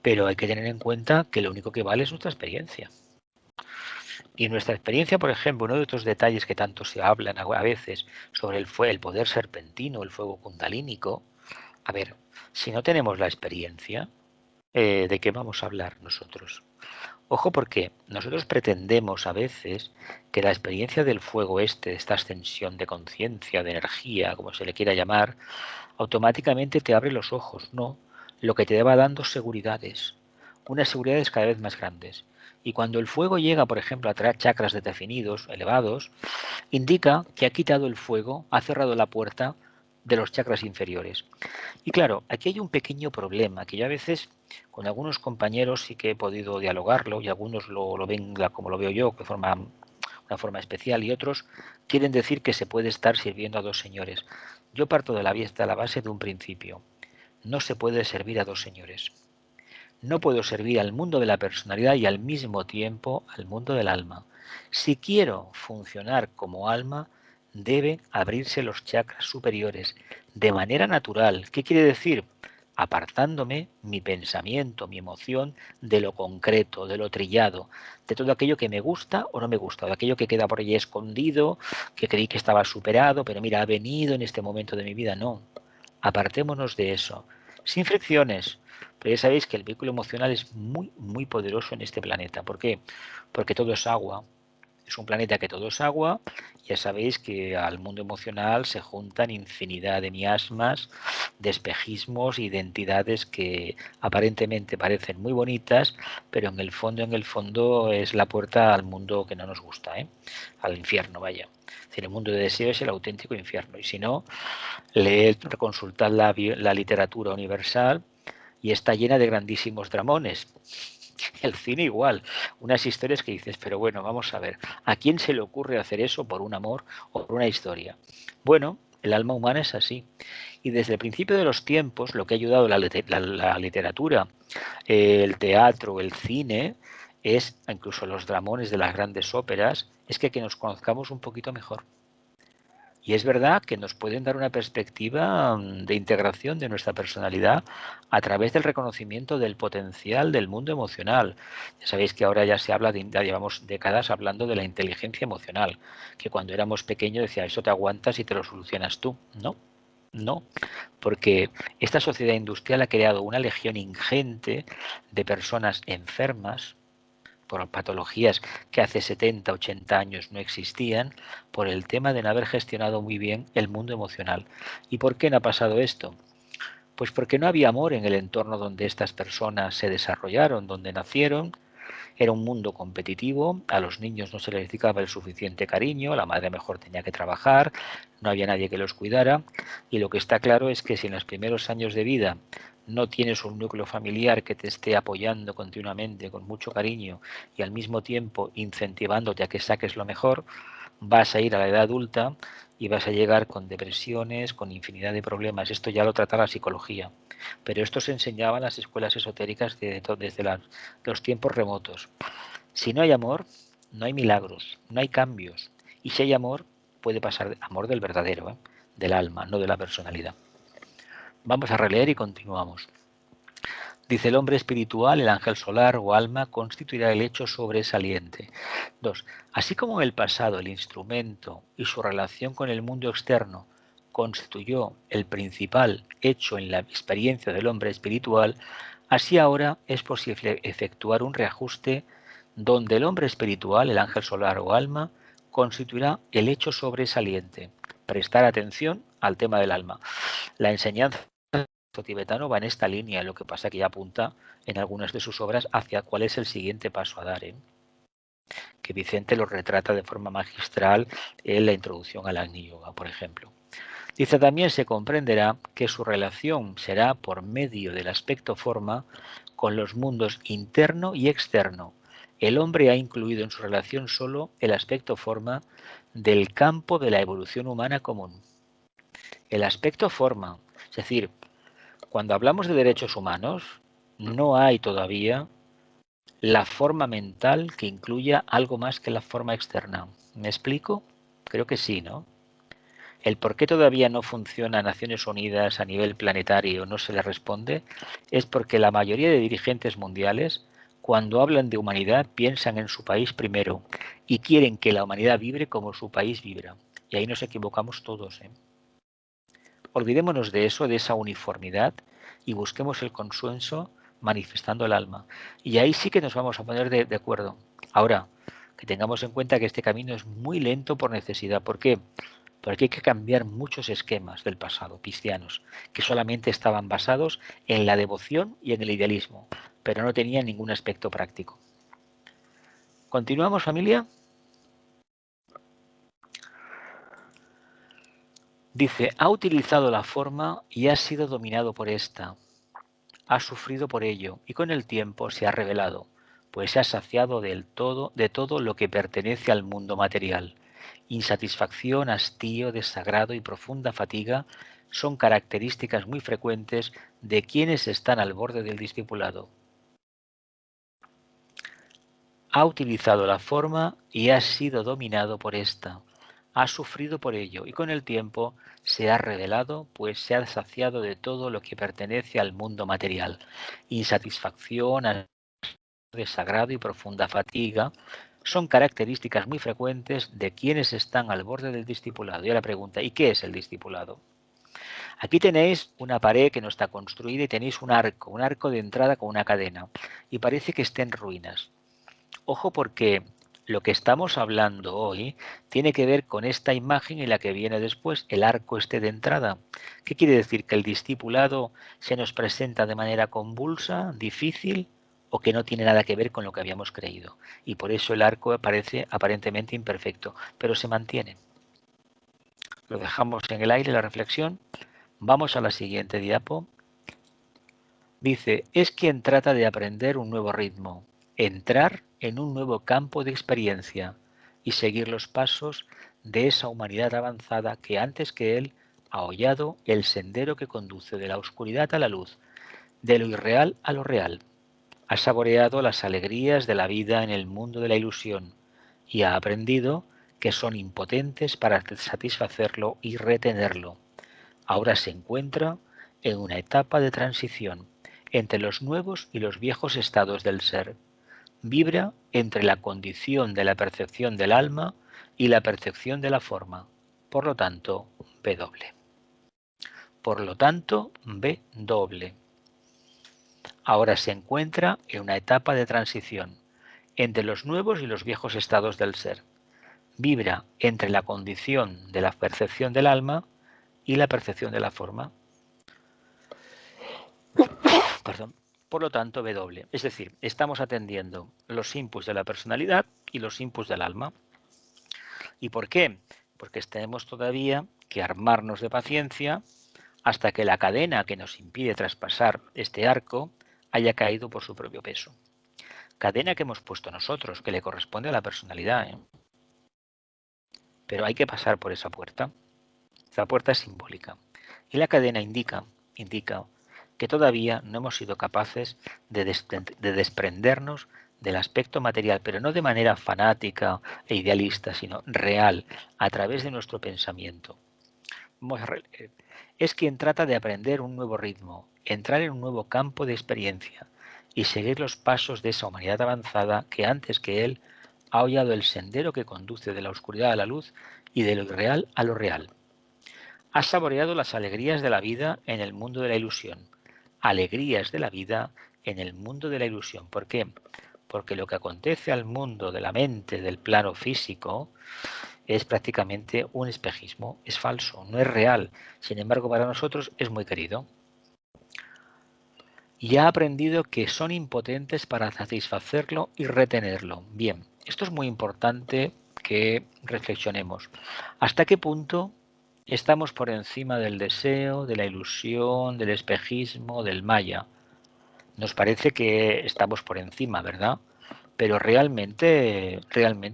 Pero hay que tener en cuenta que lo único que vale es nuestra experiencia. Y nuestra experiencia, por ejemplo, uno de otros detalles que tanto se hablan a veces sobre el poder serpentino, el fuego kundalínico, a ver, si no tenemos la experiencia, ¿de qué vamos a hablar nosotros? Ojo, porque nosotros pretendemos a veces que la experiencia del fuego esta ascensión de conciencia, de energía, como se le quiera llamar, automáticamente te abre los ojos. No, lo que te va dando seguridades, unas seguridades cada vez más grandes. Y cuando el fuego llega, por ejemplo, a traer chakras definidos, elevados, indica que ha quitado el fuego, ha cerrado la puerta de los chakras inferiores. Y claro, aquí hay un pequeño problema, que yo a veces con algunos compañeros sí que he podido dialogarlo y algunos lo ven como lo veo yo, de una forma especial, y otros quieren decir que se puede estar sirviendo a dos señores. Yo parto de la base de un principio. No se puede servir a dos señores. No puedo servir al mundo de la personalidad y al mismo tiempo al mundo del alma. Si quiero funcionar como alma, deben abrirse los chakras superiores de manera natural. ¿Qué quiere decir? Apartándome mi pensamiento, mi emoción de lo concreto, de lo trillado, de todo aquello que me gusta o no me gusta, de aquello que queda por allí escondido, que creí que estaba superado, pero mira, ha venido en este momento de mi vida. No, apartémonos de eso, sin fricciones. Pero ya sabéis que el vehículo emocional es muy, muy poderoso en este planeta. ¿Por qué? Porque todo es agua. Es un planeta que todo es agua. Ya sabéis que al mundo emocional se juntan infinidad de miasmas, de espejismos y de entidades que aparentemente parecen muy bonitas, pero en el fondo es la puerta al mundo que no nos gusta, ¿eh? Al infierno, vaya. Es decir, el mundo de deseo es el auténtico infierno. Y si no, leed, consultad la literatura universal y está llena de grandísimos dramones. El cine igual, unas historias que dices, pero bueno, vamos a ver, ¿a quién se le ocurre hacer eso por un amor o por una historia? Bueno, el alma humana es así. Y desde el principio de los tiempos, lo que ha ayudado la literatura, el teatro, el cine, es, incluso los dramones de las grandes óperas, es que nos conozcamos un poquito mejor. Y es verdad que nos pueden dar una perspectiva de integración de nuestra personalidad a través del reconocimiento del potencial del mundo emocional. Ya sabéis que ahora ya se habla, ya llevamos décadas hablando de la inteligencia emocional, que cuando éramos pequeños decía, eso te aguantas y te lo solucionas tú. No, no, porque esta sociedad industrial ha creado una legión ingente de personas enfermas, por patologías que hace 70, 80 años no existían, por el tema de no haber gestionado muy bien el mundo emocional. ¿Y por qué no ha pasado esto? Pues porque no había amor en el entorno donde estas personas se desarrollaron, donde nacieron. Era un mundo competitivo, a los niños no se les dedicaba el suficiente cariño, la madre mejor tenía que trabajar, no había nadie que los cuidara, y lo que está claro es que si en los primeros años de vida no tienes un núcleo familiar que te esté apoyando continuamente con mucho cariño y al mismo tiempo incentivándote a que saques lo mejor, vas a ir a la edad adulta y vas a llegar con depresiones, con infinidad de problemas. Esto ya lo trata la psicología. Pero esto se enseñaba en las escuelas esotéricas desde los tiempos remotos. Si no hay amor, no hay milagros, no hay cambios. Y si hay amor, puede pasar amor del verdadero, ¿eh? Del alma, no de la personalidad. Vamos a releer y continuamos. Dice, el hombre espiritual, el ángel solar o alma, constituirá el hecho sobresaliente. 2. Así como en el pasado el instrumento y su relación con el mundo externo constituyó el principal hecho en la experiencia del hombre espiritual, así ahora es posible efectuar un reajuste donde el hombre espiritual, el ángel solar o alma, constituirá el hecho sobresaliente. Prestar atención al tema del alma. La enseñanza tibetano va en esta línea, lo que pasa que ya apunta en algunas de sus obras hacia cuál es el siguiente paso a dar, ¿eh? Que Vicente lo retrata de forma magistral en la introducción al Agni Yoga, por ejemplo. Dice, también se comprenderá que su relación será por medio del aspecto forma con los mundos interno y externo. El hombre ha incluido en su relación solo el aspecto forma del campo de la evolución humana común. El aspecto forma, es decir, cuando hablamos de derechos humanos, no hay todavía la forma mental que incluya algo más que la forma externa. ¿Me explico? Creo que sí, ¿no? El por qué todavía no funciona Naciones Unidas a nivel planetario, no se le responde, es porque la mayoría de dirigentes mundiales, cuando hablan de humanidad, piensan en su país primero y quieren que la humanidad vibre como su país vibra. Y ahí nos equivocamos todos, ¿eh? Olvidémonos de eso, de esa uniformidad, y busquemos el consenso manifestando el alma. Y ahí sí que nos vamos a poner de acuerdo. Ahora, que tengamos en cuenta que este camino es muy lento por necesidad. ¿Por qué? Porque hay que cambiar muchos esquemas del pasado, cristianos, que solamente estaban basados en la devoción y en el idealismo, pero no tenían ningún aspecto práctico. ¿Continuamos, familia? Dice, ha utilizado la forma y ha sido dominado por esta. Ha sufrido por ello y con el tiempo se ha revelado, pues se ha saciado de todo lo que pertenece al mundo material. Insatisfacción, hastío, desagrado y profunda fatiga son características muy frecuentes de quienes están al borde del discipulado. Ha utilizado la forma y ha sido dominado por esta. Ha sufrido por ello y con el tiempo se ha revelado, pues se ha saciado de todo lo que pertenece al mundo material. Insatisfacción, desagrado y profunda fatiga son características muy frecuentes de quienes están al borde del discipulado. Y la pregunta, ¿y qué es el discipulado? Aquí tenéis una pared que no está construida y tenéis un arco de entrada con una cadena y parece que esté en ruinas. Ojo porque lo que estamos hablando hoy tiene que ver con esta imagen y la que viene después, el arco este de entrada. ¿Qué quiere decir? ¿Que el discipulado se nos presenta de manera convulsa, difícil o que no tiene nada que ver con lo que habíamos creído? Y por eso el arco parece aparentemente imperfecto, pero se mantiene. Lo dejamos en el aire, la reflexión. Vamos a la siguiente diapo. Dice, es quien trata de aprender un nuevo ritmo, entrar en un nuevo campo de experiencia y seguir los pasos de esa humanidad avanzada que antes que él ha hollado el sendero que conduce de la oscuridad a la luz, de lo irreal a lo real. Ha saboreado las alegrías de la vida en el mundo de la ilusión y ha aprendido que son impotentes para satisfacerlo y retenerlo. Ahora se encuentra en una etapa de transición entre los nuevos y los viejos estados del ser. Vibra entre la condición de la percepción del alma y la percepción de la forma. Por lo tanto, W. Por lo tanto, W. Ahora se encuentra en una etapa de transición entre los nuevos y los viejos estados del ser. Vibra entre la condición de la percepción del alma y la percepción de la forma. Perdón. Por lo tanto, W. Es decir, estamos atendiendo los inputs de la personalidad y los inputs del alma. ¿Y por qué? Porque tenemos todavía que armarnos de paciencia hasta que la cadena que nos impide traspasar este arco haya caído por su propio peso. Cadena que hemos puesto nosotros, que le corresponde a la personalidad, ¿eh? Pero hay que pasar por esa puerta. Esa puerta es simbólica. Y la cadena indica que todavía no hemos sido capaces de desprendernos del aspecto material, pero no de manera fanática e idealista, sino real, a través de nuestro pensamiento. Vamos a releer. Es quien trata de aprender un nuevo ritmo, entrar en un nuevo campo de experiencia y seguir los pasos de esa humanidad avanzada que antes que él ha hollado el sendero que conduce de la oscuridad a la luz y de lo irreal a lo real. Ha saboreado las alegrías de la vida en el mundo de la ilusión. Alegrías de la vida en el mundo de la ilusión. ¿Por qué? Porque lo que acontece al mundo de la mente, del plano físico, es prácticamente un espejismo, es falso, no es real. Sin embargo, para nosotros es muy querido. Y ha aprendido que son impotentes para satisfacerlo y retenerlo. Bien, esto es muy importante que reflexionemos. ¿Hasta qué punto estamos por encima del deseo, de la ilusión, del espejismo, del maya? Nos parece que estamos por encima, ¿verdad? Pero realmente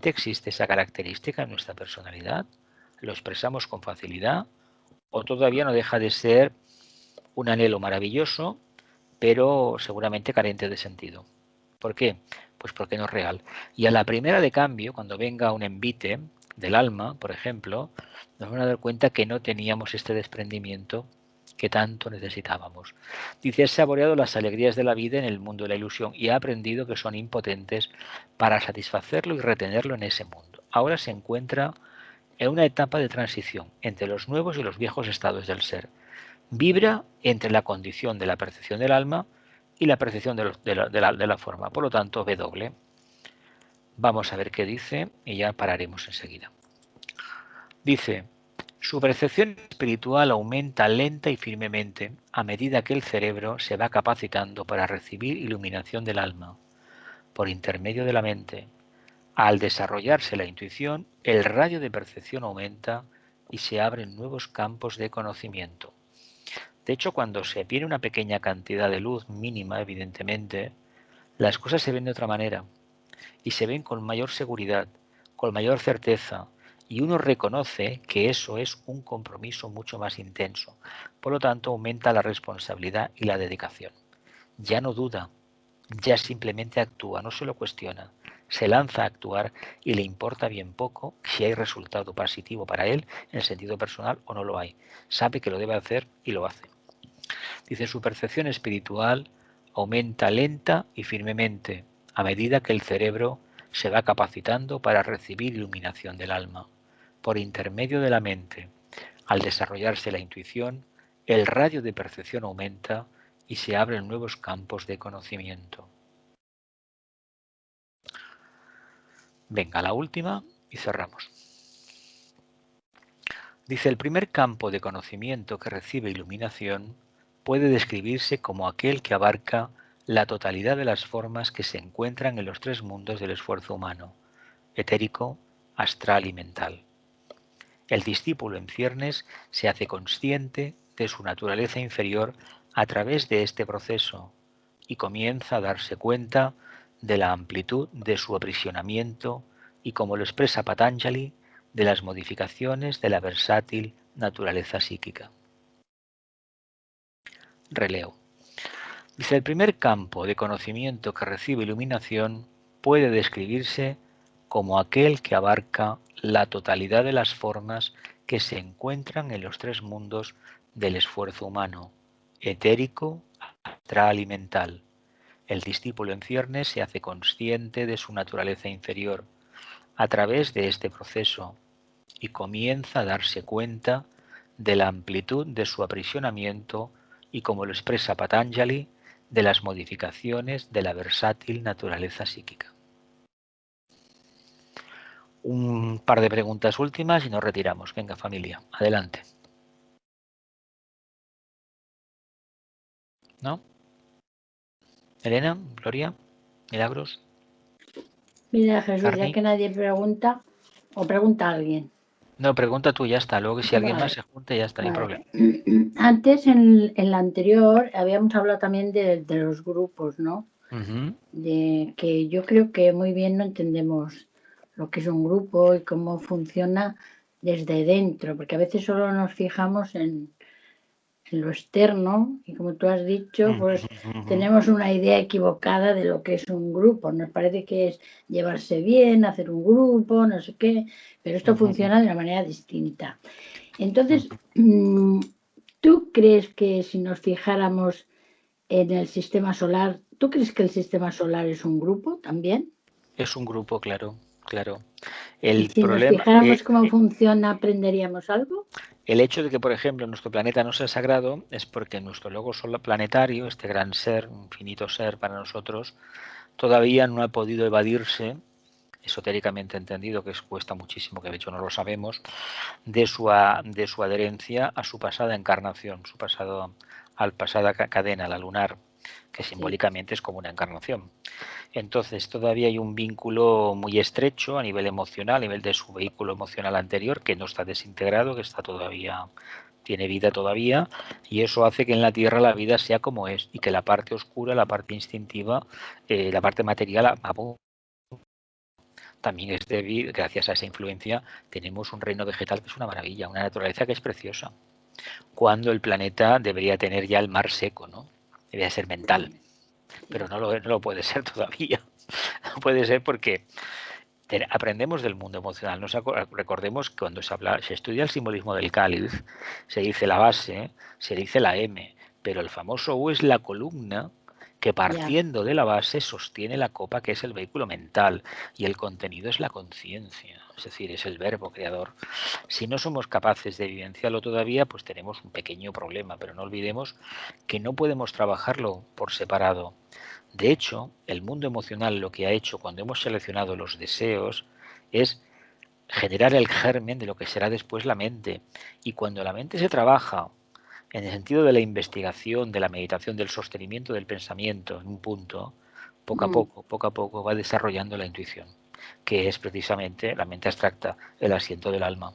existe esa característica en nuestra personalidad. ¿Lo expresamos con facilidad? ¿O todavía no deja de ser un anhelo maravilloso, pero seguramente carente de sentido? ¿Por qué? Pues porque no es real. Y a la primera de cambio, cuando venga un envite del alma, por ejemplo, nos van a dar cuenta que no teníamos este desprendimiento que tanto necesitábamos. Dice, ha saboreado las alegrías de la vida en el mundo de la ilusión y ha aprendido que son impotentes para satisfacerlo y retenerlo en ese mundo. Ahora se encuentra en una etapa de transición entre los nuevos y los viejos estados del ser. Vibra entre la condición de la percepción del alma y la percepción de la forma. Por lo tanto, W. Vamos a ver qué dice y ya pararemos enseguida. Dice, su percepción espiritual aumenta lenta y firmemente a medida que el cerebro se va capacitando para recibir iluminación del alma por intermedio de la mente. Al desarrollarse la intuición, el radio de percepción aumenta y se abren nuevos campos de conocimiento. De hecho, cuando se viene una pequeña cantidad de luz, mínima evidentemente, las cosas se ven de otra manera y se ven con mayor seguridad, con mayor certeza, y uno reconoce que eso es un compromiso mucho más intenso. Por lo tanto, aumenta la responsabilidad y la dedicación. Ya no duda, ya simplemente actúa, no se lo cuestiona. Se lanza a actuar y le importa bien poco si hay resultado positivo para él en el sentido personal o no lo hay. Sabe que lo debe hacer y lo hace. Dice, su percepción espiritual aumenta lenta y firmemente a medida que el cerebro se va capacitando para recibir iluminación del alma. Por intermedio de la mente, al desarrollarse la intuición, el radio de percepción aumenta y se abren nuevos campos de conocimiento. Venga, la última y cerramos. Dice, el primer campo de conocimiento que recibe iluminación puede describirse como aquel que abarca la totalidad de las formas que se encuentran en los tres mundos del esfuerzo humano, etérico, astral y mental. El discípulo en ciernes se hace consciente de su naturaleza inferior a través de este proceso y comienza a darse cuenta de la amplitud de su aprisionamiento y, como lo expresa Patanjali, de las modificaciones de la versátil naturaleza psíquica. Releo. Dice, el primer campo de conocimiento que recibe iluminación puede describirse como aquel que abarca la totalidad de las formas que se encuentran en los tres mundos del esfuerzo humano, etérico, astral y mental. El discípulo en ciernes se hace consciente de su naturaleza inferior a través de este proceso y comienza a darse cuenta de la amplitud de su aprisionamiento y, como lo expresa Patanjali, de las modificaciones de la versátil naturaleza psíquica. Un par de preguntas últimas y nos retiramos. Venga, familia, adelante. ¿No? Elena, Gloria, Milagros. Mira, Jesús, Carni. ya que nadie pregunta, o pregunta a alguien. No, pregunta tú, ya está. Luego si alguien Vale. más se junta, ya está, no hay problema. Antes, en la anterior, habíamos hablado también de los grupos, ¿no? De que yo creo que muy bien no entendemos lo que es un grupo y cómo funciona desde dentro, porque a veces solo nos fijamos en lo externo y, como tú has dicho, pues tenemos una idea equivocada de lo que es un grupo. Nos parece que es llevarse bien, hacer un grupo, no sé qué, pero esto funciona de una manera distinta. Entonces, ¿tú crees que si nos fijáramos en el sistema solar, ¿tú crees que el sistema solar es un grupo también? Es un grupo, claro, claro. ¿Y si nos fijáramos cómo funciona, aprenderíamos algo? El hecho de que, por ejemplo, nuestro planeta no sea sagrado es porque nuestro logo solar planetario, este gran ser, infinito ser para nosotros, todavía no ha podido evadirse, esotéricamente entendido, que cuesta muchísimo, que de hecho no lo sabemos, de su adherencia a su pasada encarnación, a la pasada cadena, la lunar, que simbólicamente es como una encarnación. Entonces todavía hay un vínculo muy estrecho a nivel emocional, a nivel de su vehículo emocional anterior, que no está desintegrado, que está todavía, tiene vida todavía, y eso hace que en la Tierra la vida sea como es, y que la parte oscura, la parte instintiva, la parte material también es débil. Gracias a esa influencia tenemos un reino vegetal que es una maravilla, una naturaleza que es preciosa, cuando el planeta debería tener ya el mar seco, ¿no? Debería ser mental, pero no lo puede ser todavía. No puede ser porque aprendemos del mundo emocional. Recordemos que cuando se estudia el simbolismo del cáliz, se dice la base, se dice la M, pero el famoso U es la columna que, partiendo de la base, sostiene la copa, que es el vehículo mental, y el contenido es la conciencia, es decir, es el verbo creador. Si no somos capaces de vivenciarlo todavía, pues tenemos un pequeño problema, pero no olvidemos que no podemos trabajarlo por separado. De hecho, el mundo emocional lo que ha hecho cuando hemos seleccionado los deseos es generar el germen de lo que será después la mente. Y cuando la mente se trabaja en el sentido de la investigación, de la meditación, del sostenimiento del pensamiento en un punto, poco a poco va desarrollando la intuición, que es precisamente la mente abstracta, el asiento del alma.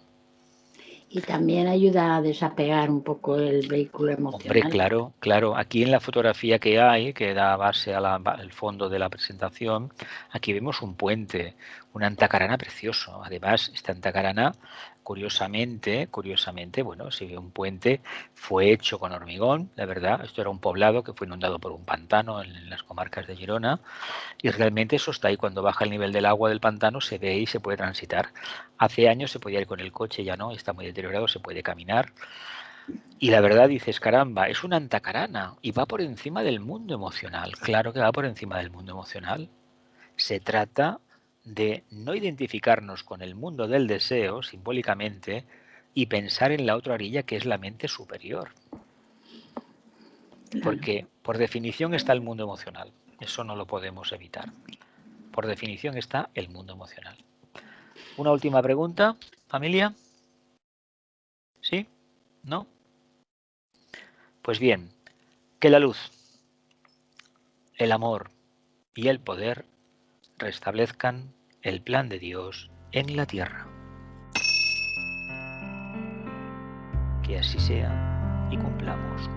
Y también ayuda a desapegar un poco el vehículo emocional. Hombre, claro. Aquí en la fotografía que hay, que da base al fondo de la presentación, aquí vemos un puente, un antacarana precioso. Además, este antacarana, curiosamente, bueno, si ve un puente, fue hecho con hormigón, la verdad. Esto era un poblado que fue inundado por un pantano en las comarcas de Girona. Y realmente eso está ahí. Cuando baja el nivel del agua del pantano se ve y se puede transitar. Hace años se podía ir con el coche, ya no, está muy deteriorado, se puede caminar. Y la verdad dices, caramba, es una antacarana y va por encima del mundo emocional. Claro que va por encima del mundo emocional. Se trata de no identificarnos con el mundo del deseo simbólicamente y pensar en la otra orilla que es la mente superior. Claro. Porque por definición está el mundo emocional. Eso no lo podemos evitar. Por definición está el mundo emocional. Una última pregunta, familia. ¿Sí? ¿No? Pues bien, que la luz, el amor y el poder restablezcan el plan de Dios en la tierra. Que así sea y cumplamos